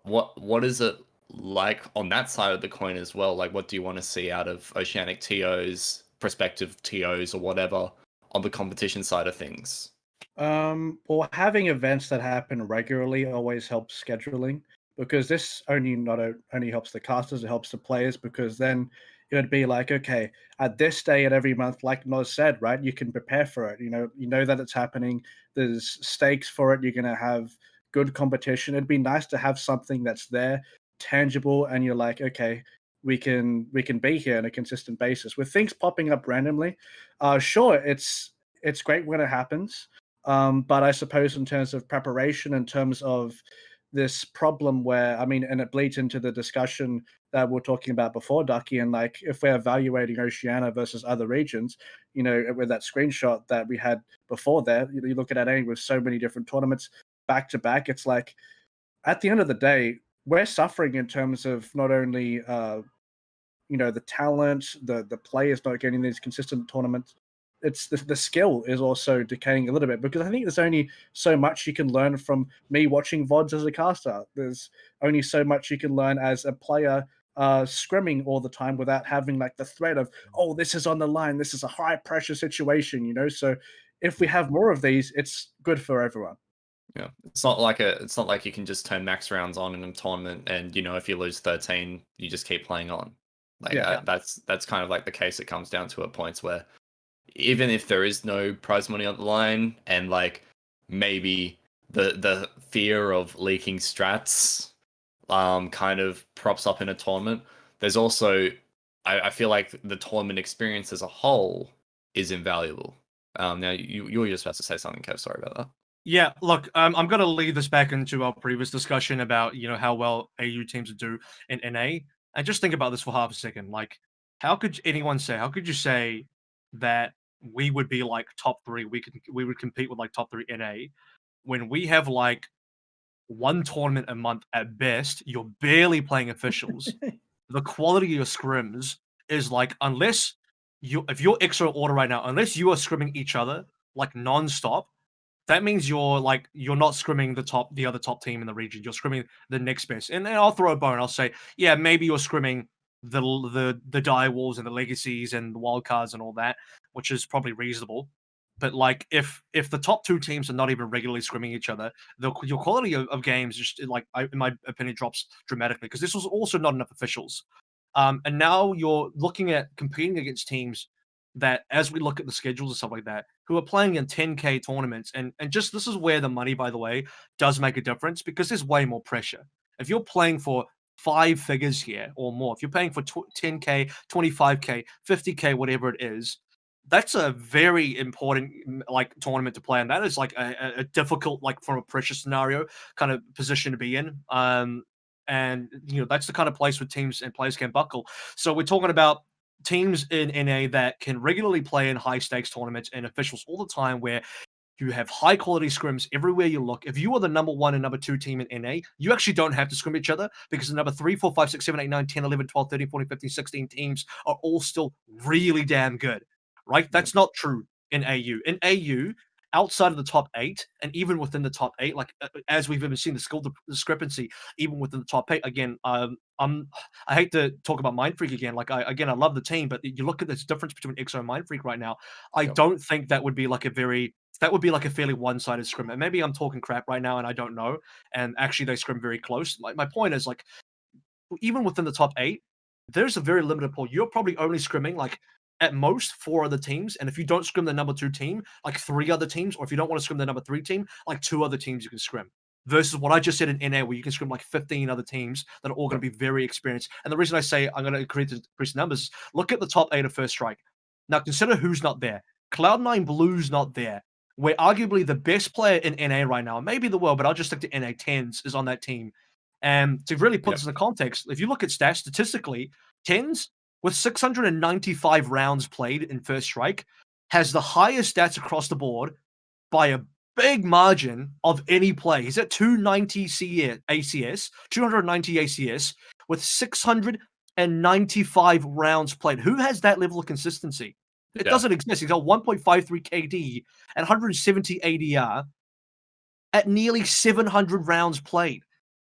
what is it like on that side of the coin as well? Like, what do you want to see out of Oceanic TOs, prospective TOs, or whatever on the competition side of things? Well, having events that happen regularly always helps scheduling, because this not only helps the casters, it helps the players, because then it would be like, okay, at this day at every month, like Nozz said, right? You can prepare for it. You know that it's happening. There's stakes for it. You're gonna have good competition. It'd be nice to have something that's there, tangible, and you're like, okay, we can be here on a consistent basis. With things popping up randomly, sure, it's great when it happens. But I suppose in terms of preparation, in terms of this problem where, I mean, and it bleeds into the discussion that we're talking about before, Ducky, and like if we're evaluating Oceania versus other regions, with that screenshot that we had before there, you look at NA with so many different tournaments back to back, it's like at the end of the day, we're suffering in terms of not only the talent, the players not getting these consistent tournaments. It's the skill is also decaying a little bit because I think there's only so much you can learn from me watching VODs as a caster. There's only so much you can learn as a player scrimming all the time without having like the threat of, oh, this is on the line, this is a high pressure situation, So if we have more of these, it's good for everyone. Yeah, it's not like you can just turn max rounds on in a tournament, and if you lose 13, you just keep playing on. Like Yeah. that's kind of like the case. It comes down to at points where even if there is no prize money on the line, and like maybe the fear of leaking strats kind of props up in a tournament, there's also I feel like the tournament experience as a whole is invaluable. Now you were just about to say something, Kev. Sorry about that. Yeah, look, I'm going to lead this back into our previous discussion about, how well AU teams do in NA. And just think about this for half a second. Like, how could you say that we would be like top 3, we would compete with like top 3 NA when we have like one tournament a month at best, you're barely playing officials. The quality of your scrims is like, if you're extra order right now, unless you are scrimming each other like non-stop, that means you're not scrimming the other top team in the region. You're scrimming the next best. And then I'll throw a bone. I'll say, yeah, maybe you're scrimming the dire wolves and the legacies and the wild cards and all that, which is probably reasonable. But like, if the top 2 teams are not even regularly scrimming each other, your quality of games just in my opinion drops dramatically because this was also not enough officials. And now you're looking at competing against teams that, as we look at the schedules and stuff like that, who are playing in 10K tournaments. And just this is where the money, by the way, does make a difference because there's way more pressure. If you're playing for 5 figures here or more, if you're paying for 10K, 25K, 50K, whatever it is, that's a very important tournament to play. And that is like a difficult, like from a pressure scenario kind of position to be in. And that's the kind of place where teams and players can buckle. So we're talking about teams in NA that can regularly play in high stakes tournaments and officials all the time where you have high quality scrims everywhere you look. If you are the number 1 and number 2 team in NA, you actually don't have to scrim each other because the number 3, 4, 5, 6, 7, 8, 9, 10, 11, 12, 13, 14, 15, 16 teams are all still really damn good, right? That's not true in AU. In AU, outside of the top 8 and even within the top 8, like as we've even seen the skill discrepancy even within the top 8, again, I hate to talk about Mindfreak again. Like I love the team, but you look at this difference between EXO and Mindfreak right now. I don't think that would be like a fairly one-sided scrim. And maybe I'm talking crap right now and I don't know. And actually they scrim very close. My point is, like, even within the top 8, there's a very limited pool. You're probably only scrimming like at most 4 other teams. And if you don't scrim the number 2 team, like 3 other teams, or if you don't want to scrim the number 3 team, like 2 other teams you can scrim. Versus what I just said in NA, where you can scrim like 15 other teams that are all going to be very experienced. And the reason I say I'm going to increase the numbers, look at the top 8 of First Strike. Now consider who's not there. Cloud9 Blue's not there. Where arguably the best player in NA right now, maybe the world, but I'll just stick to NA, TenZ is on that team. And to really put this in context, if you look at stats statistically, TenZ with 695 rounds played in First Strike has the highest stats across the board by a big margin of any play. He's at 290 ACS, 290 ACS with 695 rounds played. Who has that level of consistency? It doesn't exist. He's got 1.53 KD and 170 ADR at nearly 700 rounds played.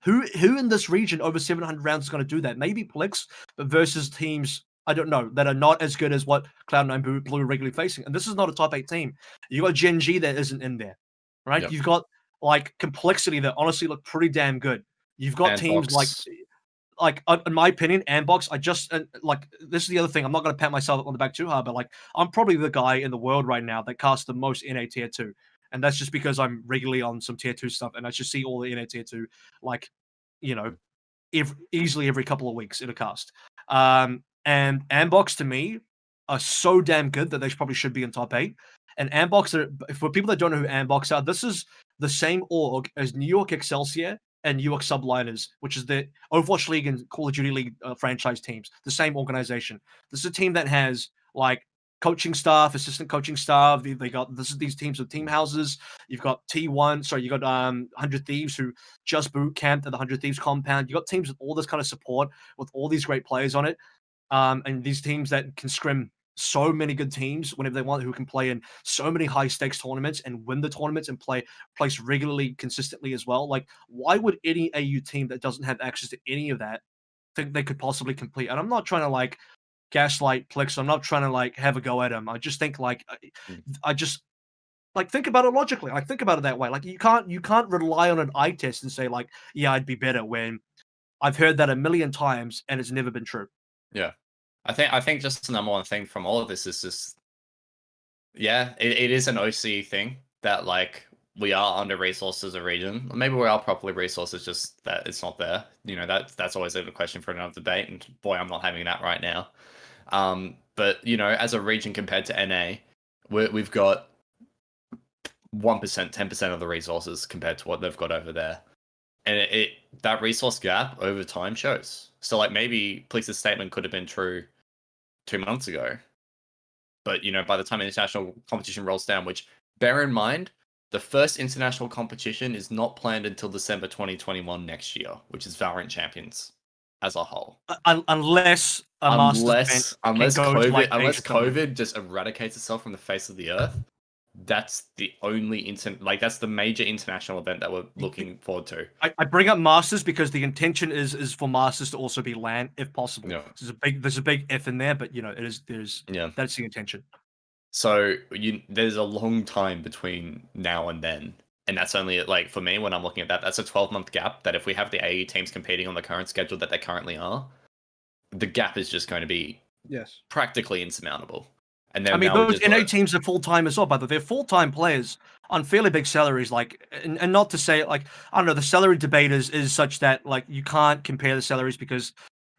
Who in this region over 700 rounds is going to do that? Maybe Plex, but versus teams, I don't know, that are not as good as what Cloud9 Blue are regularly facing. And this is not a top 8 team. You got Gen G that isn't in there, right? You've got like Complexity that honestly look pretty damn good. You've got teams like like in my opinion, Ambox, I just like this is the other thing. I'm not going to pat myself on the back too hard, but like I'm probably the guy in the world right now that casts the most NA tier 2, and that's just because I'm regularly on some tier 2 stuff, and I just see all the NA tier 2 like easily every couple of weeks in a cast. And Ambox to me are so damn good that they probably should be in top 8. And Ambox are, for people that don't know who Ambox are, this is the same org as New York Excelsior and New York Subliners, which is the Overwatch League and Call of Duty League franchise teams. The same organization. This is a team that has like coaching staff, assistant coaching staff. They got these teams with team houses. You've got T1, sorry, you got 100 Thieves who just boot camped at the 100 Thieves compound. You got teams with all this kind of support with all these great players on it, and these teams that can scrim so many good teams whenever they want, who can play in so many high stakes tournaments and win the tournaments and place regularly, consistently as well. Like, why would any AU team that doesn't have access to any of that think they could possibly compete? And I'm not trying to like gaslight Plix. I'm not trying to like have a go at him. I just think like I just like think about it logically. Like think about it that way. Like you can't rely on an eye test and say like, yeah, I'd be better when I've heard that a million times and it's never been true. Yeah. I think just the number one thing from all of this is just, yeah, it is an OC thing that like we are under resourced as a region. Maybe we are properly resourced, it's just that it's not there. You know, that's always a question for another debate, and boy, I'm not having that right now. But you know, as a region compared to NA, we've got 1%, 10% of the resources compared to what they've got over there. And that resource gap over time shows. So like maybe Plix's statement could have been true 2 months ago. But you know, by the time international competition rolls down, which bear in mind, the first international competition is not planned until December 2021 next year, which is Valorant Champions as a whole. Unless COVID just eradicates itself from the face of the earth, that's the only that's the major international event that we're looking forward to. I bring up Masters because the intention is for Masters to also be LAN if possible. Yeah. There's a big if in there, but you know there's that's the intention. So there's a long time between now and then. And that's only like for me when I'm looking at that, that's a 12-month gap that if we have the AE teams competing on the current schedule that they currently are, the gap is just going to be practically insurmountable. And then I mean, those NA teams are full-time as well, by the way. They're full-time players on fairly big salaries, like, and not to say, like, I don't know, the salary debate is such that, like, you can't compare the salaries because,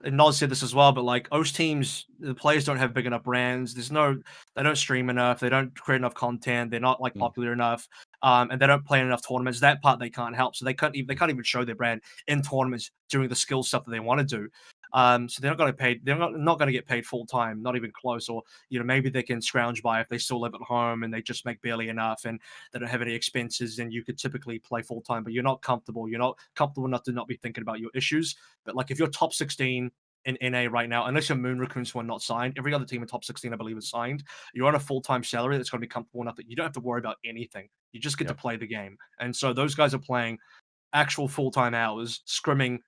and Nozz said this as well, but, like, those teams, the players don't have big enough brands. They don't stream enough. They don't create enough content. They're not, like, popular enough. And they don't play in enough tournaments. That part they can't help. So they can't even show their brand in tournaments doing the skill stuff that they want to do. So they're not going to pay. They're not going to get paid full time, not even close. Or maybe they can scrounge by if they still live at home and they just make barely enough and they don't have any expenses. Then you could typically play full time, but you're not comfortable. You're not comfortable enough to not be thinking about your issues. But like if you're top 16 in NA right now, unless you're Moon Raccoons who are not signed, every other team in top 16 I believe is signed. You're on a full time salary that's going to be comfortable enough that you don't have to worry about anything. You just get to play the game. And so those guys are playing actual full time hours, scrimming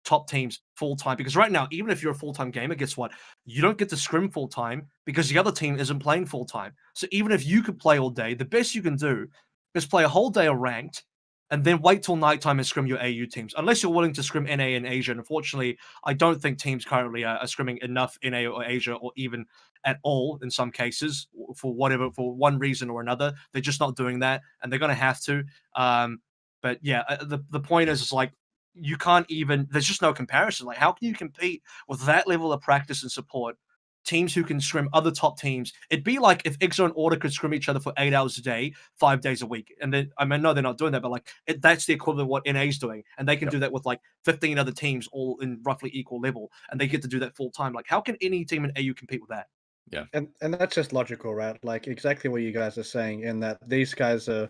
top teams full time, because right now, even if you're a full time gamer, guess what? You don't get to scrim full time because the other team isn't playing full time. So even if you could play all day, the best you can do is play a whole day of ranked and then wait till nighttime and scrim your AU teams, unless you're willing to scrim NA in Asia. And unfortunately, I don't think teams currently are scrimming enough NA or Asia or even at all in some cases for one reason or another. They're just not doing that, and they're going to have to. But yeah, the point is like, you can't even, there's just no comparison. Like, how can you compete with that level of practice and support? Teams who can scrim other top teams. It'd be like if Exo and Order could scrim each other for 8 hours a day, 5 days a week. And then, I mean, no, they're not doing that, but like that's the equivalent of what NA's doing. And they can do that with like 15 other teams all in roughly equal level. And they get to do that full time. Like, how can any team in AU compete with that? Yeah. And that's just logical, right? Like exactly what you guys are saying, in that these guys are,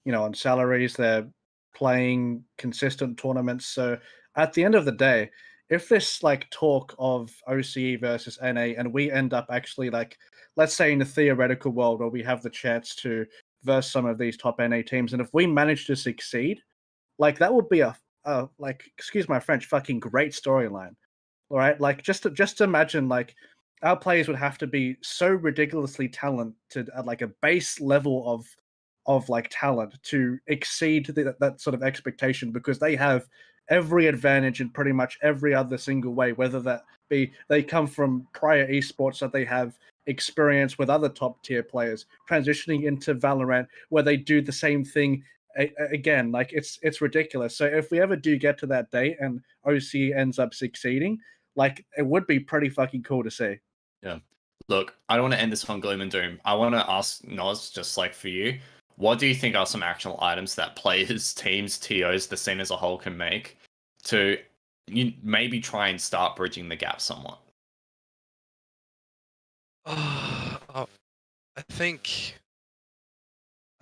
on salaries, they're playing consistent tournaments. So at the end of the day, if this like talk of OCE versus NA and we end up actually, like, let's say in a theoretical world where we have the chance to verse some of these top NA teams, and if we manage to succeed, like that would be a like, excuse my French, fucking great storyline. All right, like just imagine, like, our players would have to be so ridiculously talented at like a base level of like talent to exceed that sort of expectation, because they have every advantage in pretty much every other single way, whether that be they come from prior esports that they have experience with other top tier players, transitioning into Valorant where they do the same thing again. Like it's ridiculous. So if we ever do get to that date and OC ends up succeeding, like it would be pretty fucking cool to see. Yeah. Look, I don't want to end this on gloom and doom. I want to ask Nozz, just like for you, what do you think are some actual items that players, teams, TOs, the scene as a whole can make to maybe try and start bridging the gap somewhat? I think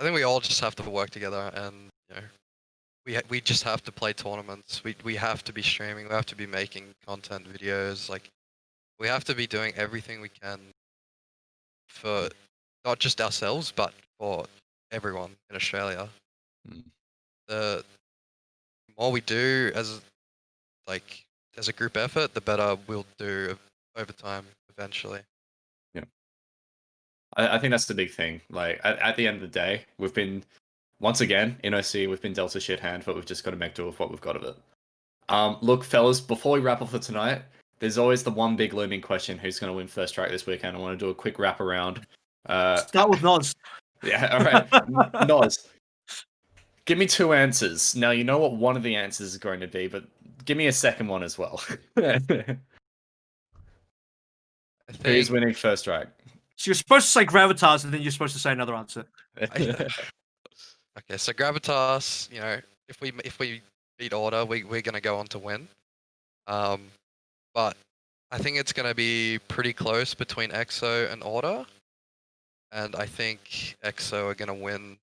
we all just have to work together, and you know, we just have to play tournaments. We have to be streaming. We have to be making content videos. Like, we have to be doing everything we can for not just ourselves, but for everyone in Australia. Mm. The more we do as a group effort, the better we'll do over time eventually. Yeah. I think that's the big thing. Like at the end of the day, we've been once again in OC, we've been dealt a shit hand, but we've just got to make do with what we've got of it. Look, fellas, before we wrap up for tonight, there's always the one big looming question: who's going to win first strike this weekend? I want to do a quick wrap around. Start with Nozz. Yeah, all right, Nozz. Give me two answers. Now you know what one of the answers is going to be, but give me a second one as well. I Who's think winning first strike? So you're supposed to say Gravitas, and then you're supposed to say another answer. okay, so Gravitas, you know, if we beat Order, we're gonna go on to win. But I think it's gonna be pretty close between EXO and Order, and I think EXO are gonna win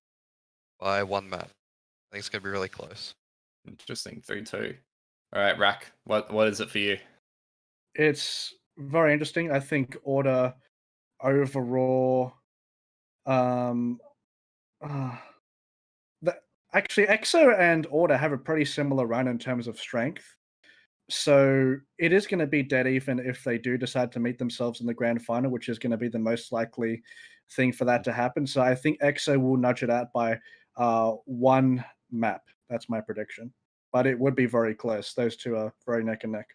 by one map. I think it's gonna be really close. Interesting, 3-2. All right, Rack, what is it for you? It's very interesting. I think Order overall, actually EXO and Order have a pretty similar run in terms of strength. So it is going to be dead even if they do decide to meet themselves in the grand final, which is going to be the most likely thing for that to happen. So I think EXO will nudge it out by one map. That's my prediction. But it would be very close. Those two are very neck and neck.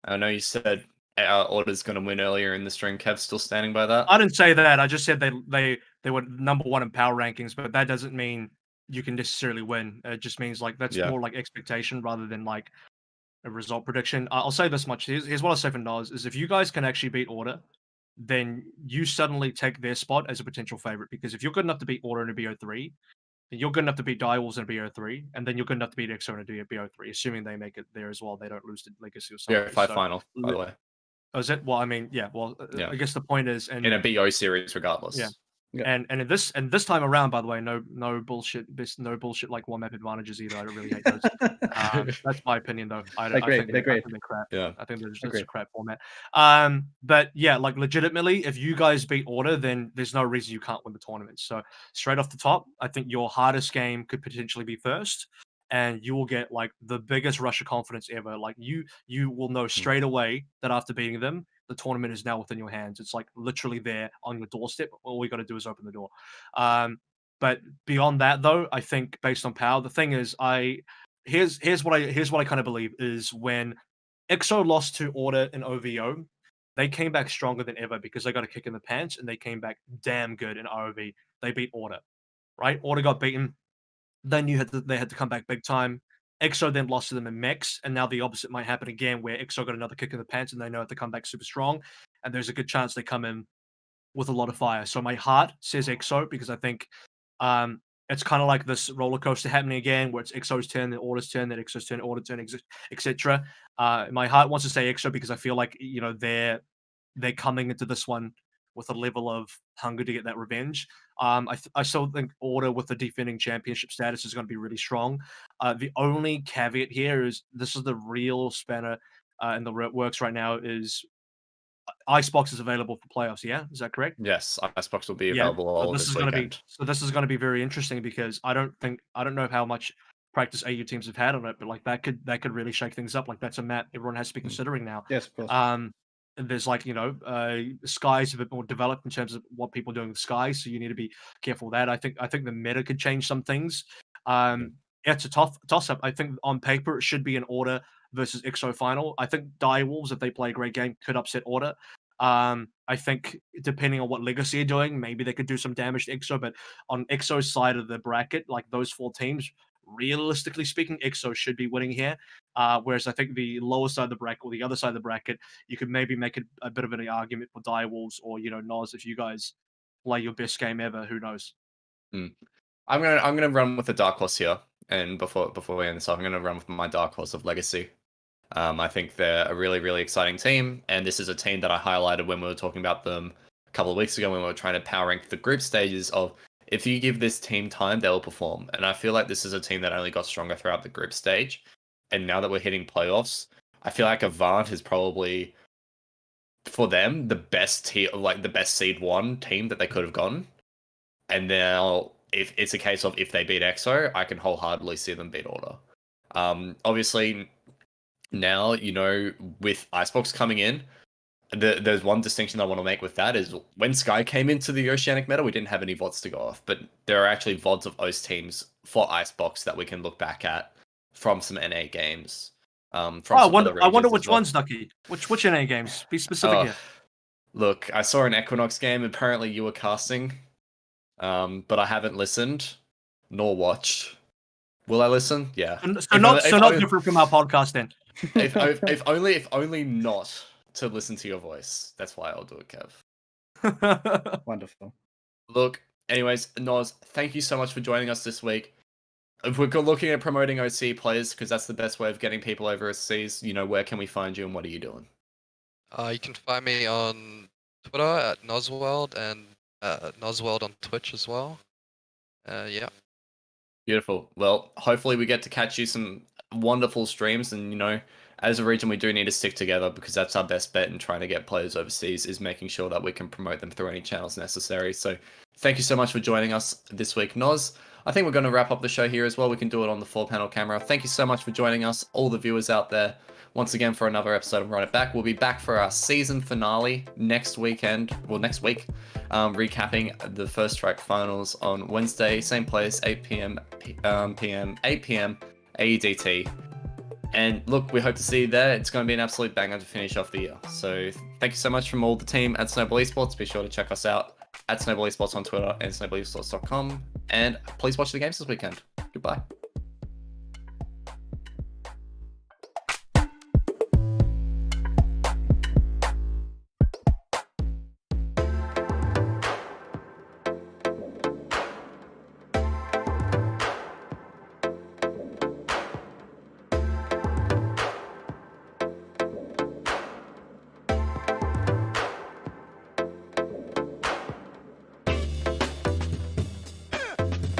I know you said Order's going to win earlier in the string. Kev still standing by that? I didn't say that. I just said they were number one in power rankings, but that doesn't mean you can necessarily win. It just means like that's more like expectation rather than like a result prediction. I'll say this much. Here's what I'll say for Nozz is if you guys can actually beat Order, then you suddenly take their spot as a potential favorite. Because if you're good enough to beat Order in a BO3, then you're good enough to beat Direwolves in a BO3, and then you're good enough to beat EXO in a BO3, assuming they make it there as well. They don't lose to Legacy or something. Yeah, final, by the way. Oh, is it? Well, I mean, yeah. Well, I guess the point is, and in a BO series, regardless. Yeah. And in this time around, by the way, no bullshit, no bullshit like one map advantages either. I don't really hate those. That's my opinion, though. I think they're crap. Yeah, I think that's a crap format. But yeah, like legitimately, if you guys beat Order, then there's no reason you can't win the tournament. So straight off the top, I think your hardest game could potentially be first, and you will get like the biggest rush of confidence ever. Like you will know straight away that after beating them, the tournament is now within your hands. It's like literally there on your doorstep. All we got to do is open the door. But beyond that, though, I think based on power, the thing is, here's what I kind of believe is when EXO lost to Order in OVO, they came back stronger than ever because they got a kick in the pants and they came back damn good in ROV. They beat Order, right? Order got beaten. They knew they had to come back big time. EXO then lost to them in Mex, and now the opposite might happen again, where EXO got another kick in the pants, and they know how to come back super strong, and there's a good chance they come in with a lot of fire. So my heart says EXO because I think it's kind of like this roller coaster happening again, where it's EXO's turn, then Order's turn, then EXO's turn, Order's turn, etc. My heart wants to say EXO because I feel like they're coming into this one with a level of hunger to get that revenge. I still think Order with the defending championship status is going to be really strong. The only caveat here is this is the real spanner in the works right now is Icebox is available for playoffs. Yeah, is that correct? Yes, Icebox will be available all this weekend. So this is going to be very interesting because I don't know how much practice AU teams have had on it, but like that could really shake things up. Like that's a map everyone has to be considering now. Yes, of course. And there's like Sky's a bit more developed in terms of what people are doing with Sky, so you need to be careful with that. I think the meta could change some things. Yeah, it's a toss-up. I think on paper it should be an Order versus EXO final. I think Direwolves, if they play a great game, could upset Order. I think depending on what Legacy are doing, maybe they could do some damage to EXO, but on EXO's side of the bracket, like those 4 teams, realistically speaking, EXO should be winning here. Whereas I think the lower side of the bracket or the other side of the bracket, you could maybe make it a bit of an argument for Direwolves or, Nozz if you guys play your best game ever, who knows? I'm gonna run with the dark horse here, and before we end this off, I'm gonna run with my dark horse of Legacy. I think they're a really, really exciting team, and this is a team that I highlighted when we were talking about them a couple of weeks ago when we were trying to power rank the group stages of if you give this team time, they'll perform. And I feel like this is a team that only got stronger throughout the group stage. And now that we're hitting playoffs, I feel like Avant is probably, for them, the best the best seed 1 team that they could have gotten. And now, if it's a case of if they beat EXO, I can wholeheartedly see them beat Order. Obviously, now, with Icebox coming in, there's one distinction I want to make with that is when Sky came into the Oceanic meta, we didn't have any VODs to go off, but there are actually VODs of those teams for Icebox that we can look back at from some NA games. I wonder which ones, Ducky. Which NA games? Be specific here. Look, I saw an Equinox game. Apparently, you were casting, but I haven't listened nor watched. Will I listen? Yeah. So not different from our podcast then. if only not to listen to your voice. That's why I'll do it, Kev. Wonderful. Look, anyways, Nozz, thank you so much for joining us this week. If we're looking at promoting OC players, because that's the best way of getting people over overseas, where can we find you and what are you doing? You can find me on Twitter at Nozzworld and Nozzworld on Twitch as well. Yeah. Beautiful. Well, hopefully we get to catch you some wonderful streams, and as a region we do need to stick together because that's our best bet in trying to get players overseas is making sure that we can promote them through any channels necessary. So thank you so much for joining us this week, Nozz. I think we're going to wrap up the show here as well. We can do it on the 4-panel camera. Thank you so much for joining us, all the viewers out there, once again for another episode of Run It Back. We'll be back for our season finale next week, recapping the First Strike finals on Wednesday, same place, 8 p.m. AEDT. And look, we hope to see you there. It's going to be an absolute banger to finish off the year. So thank you so much from all the team at Snowball Esports. Be sure to check us out at Snowball Esports on Twitter and snowballesports.com. And please watch the games this weekend. Goodbye.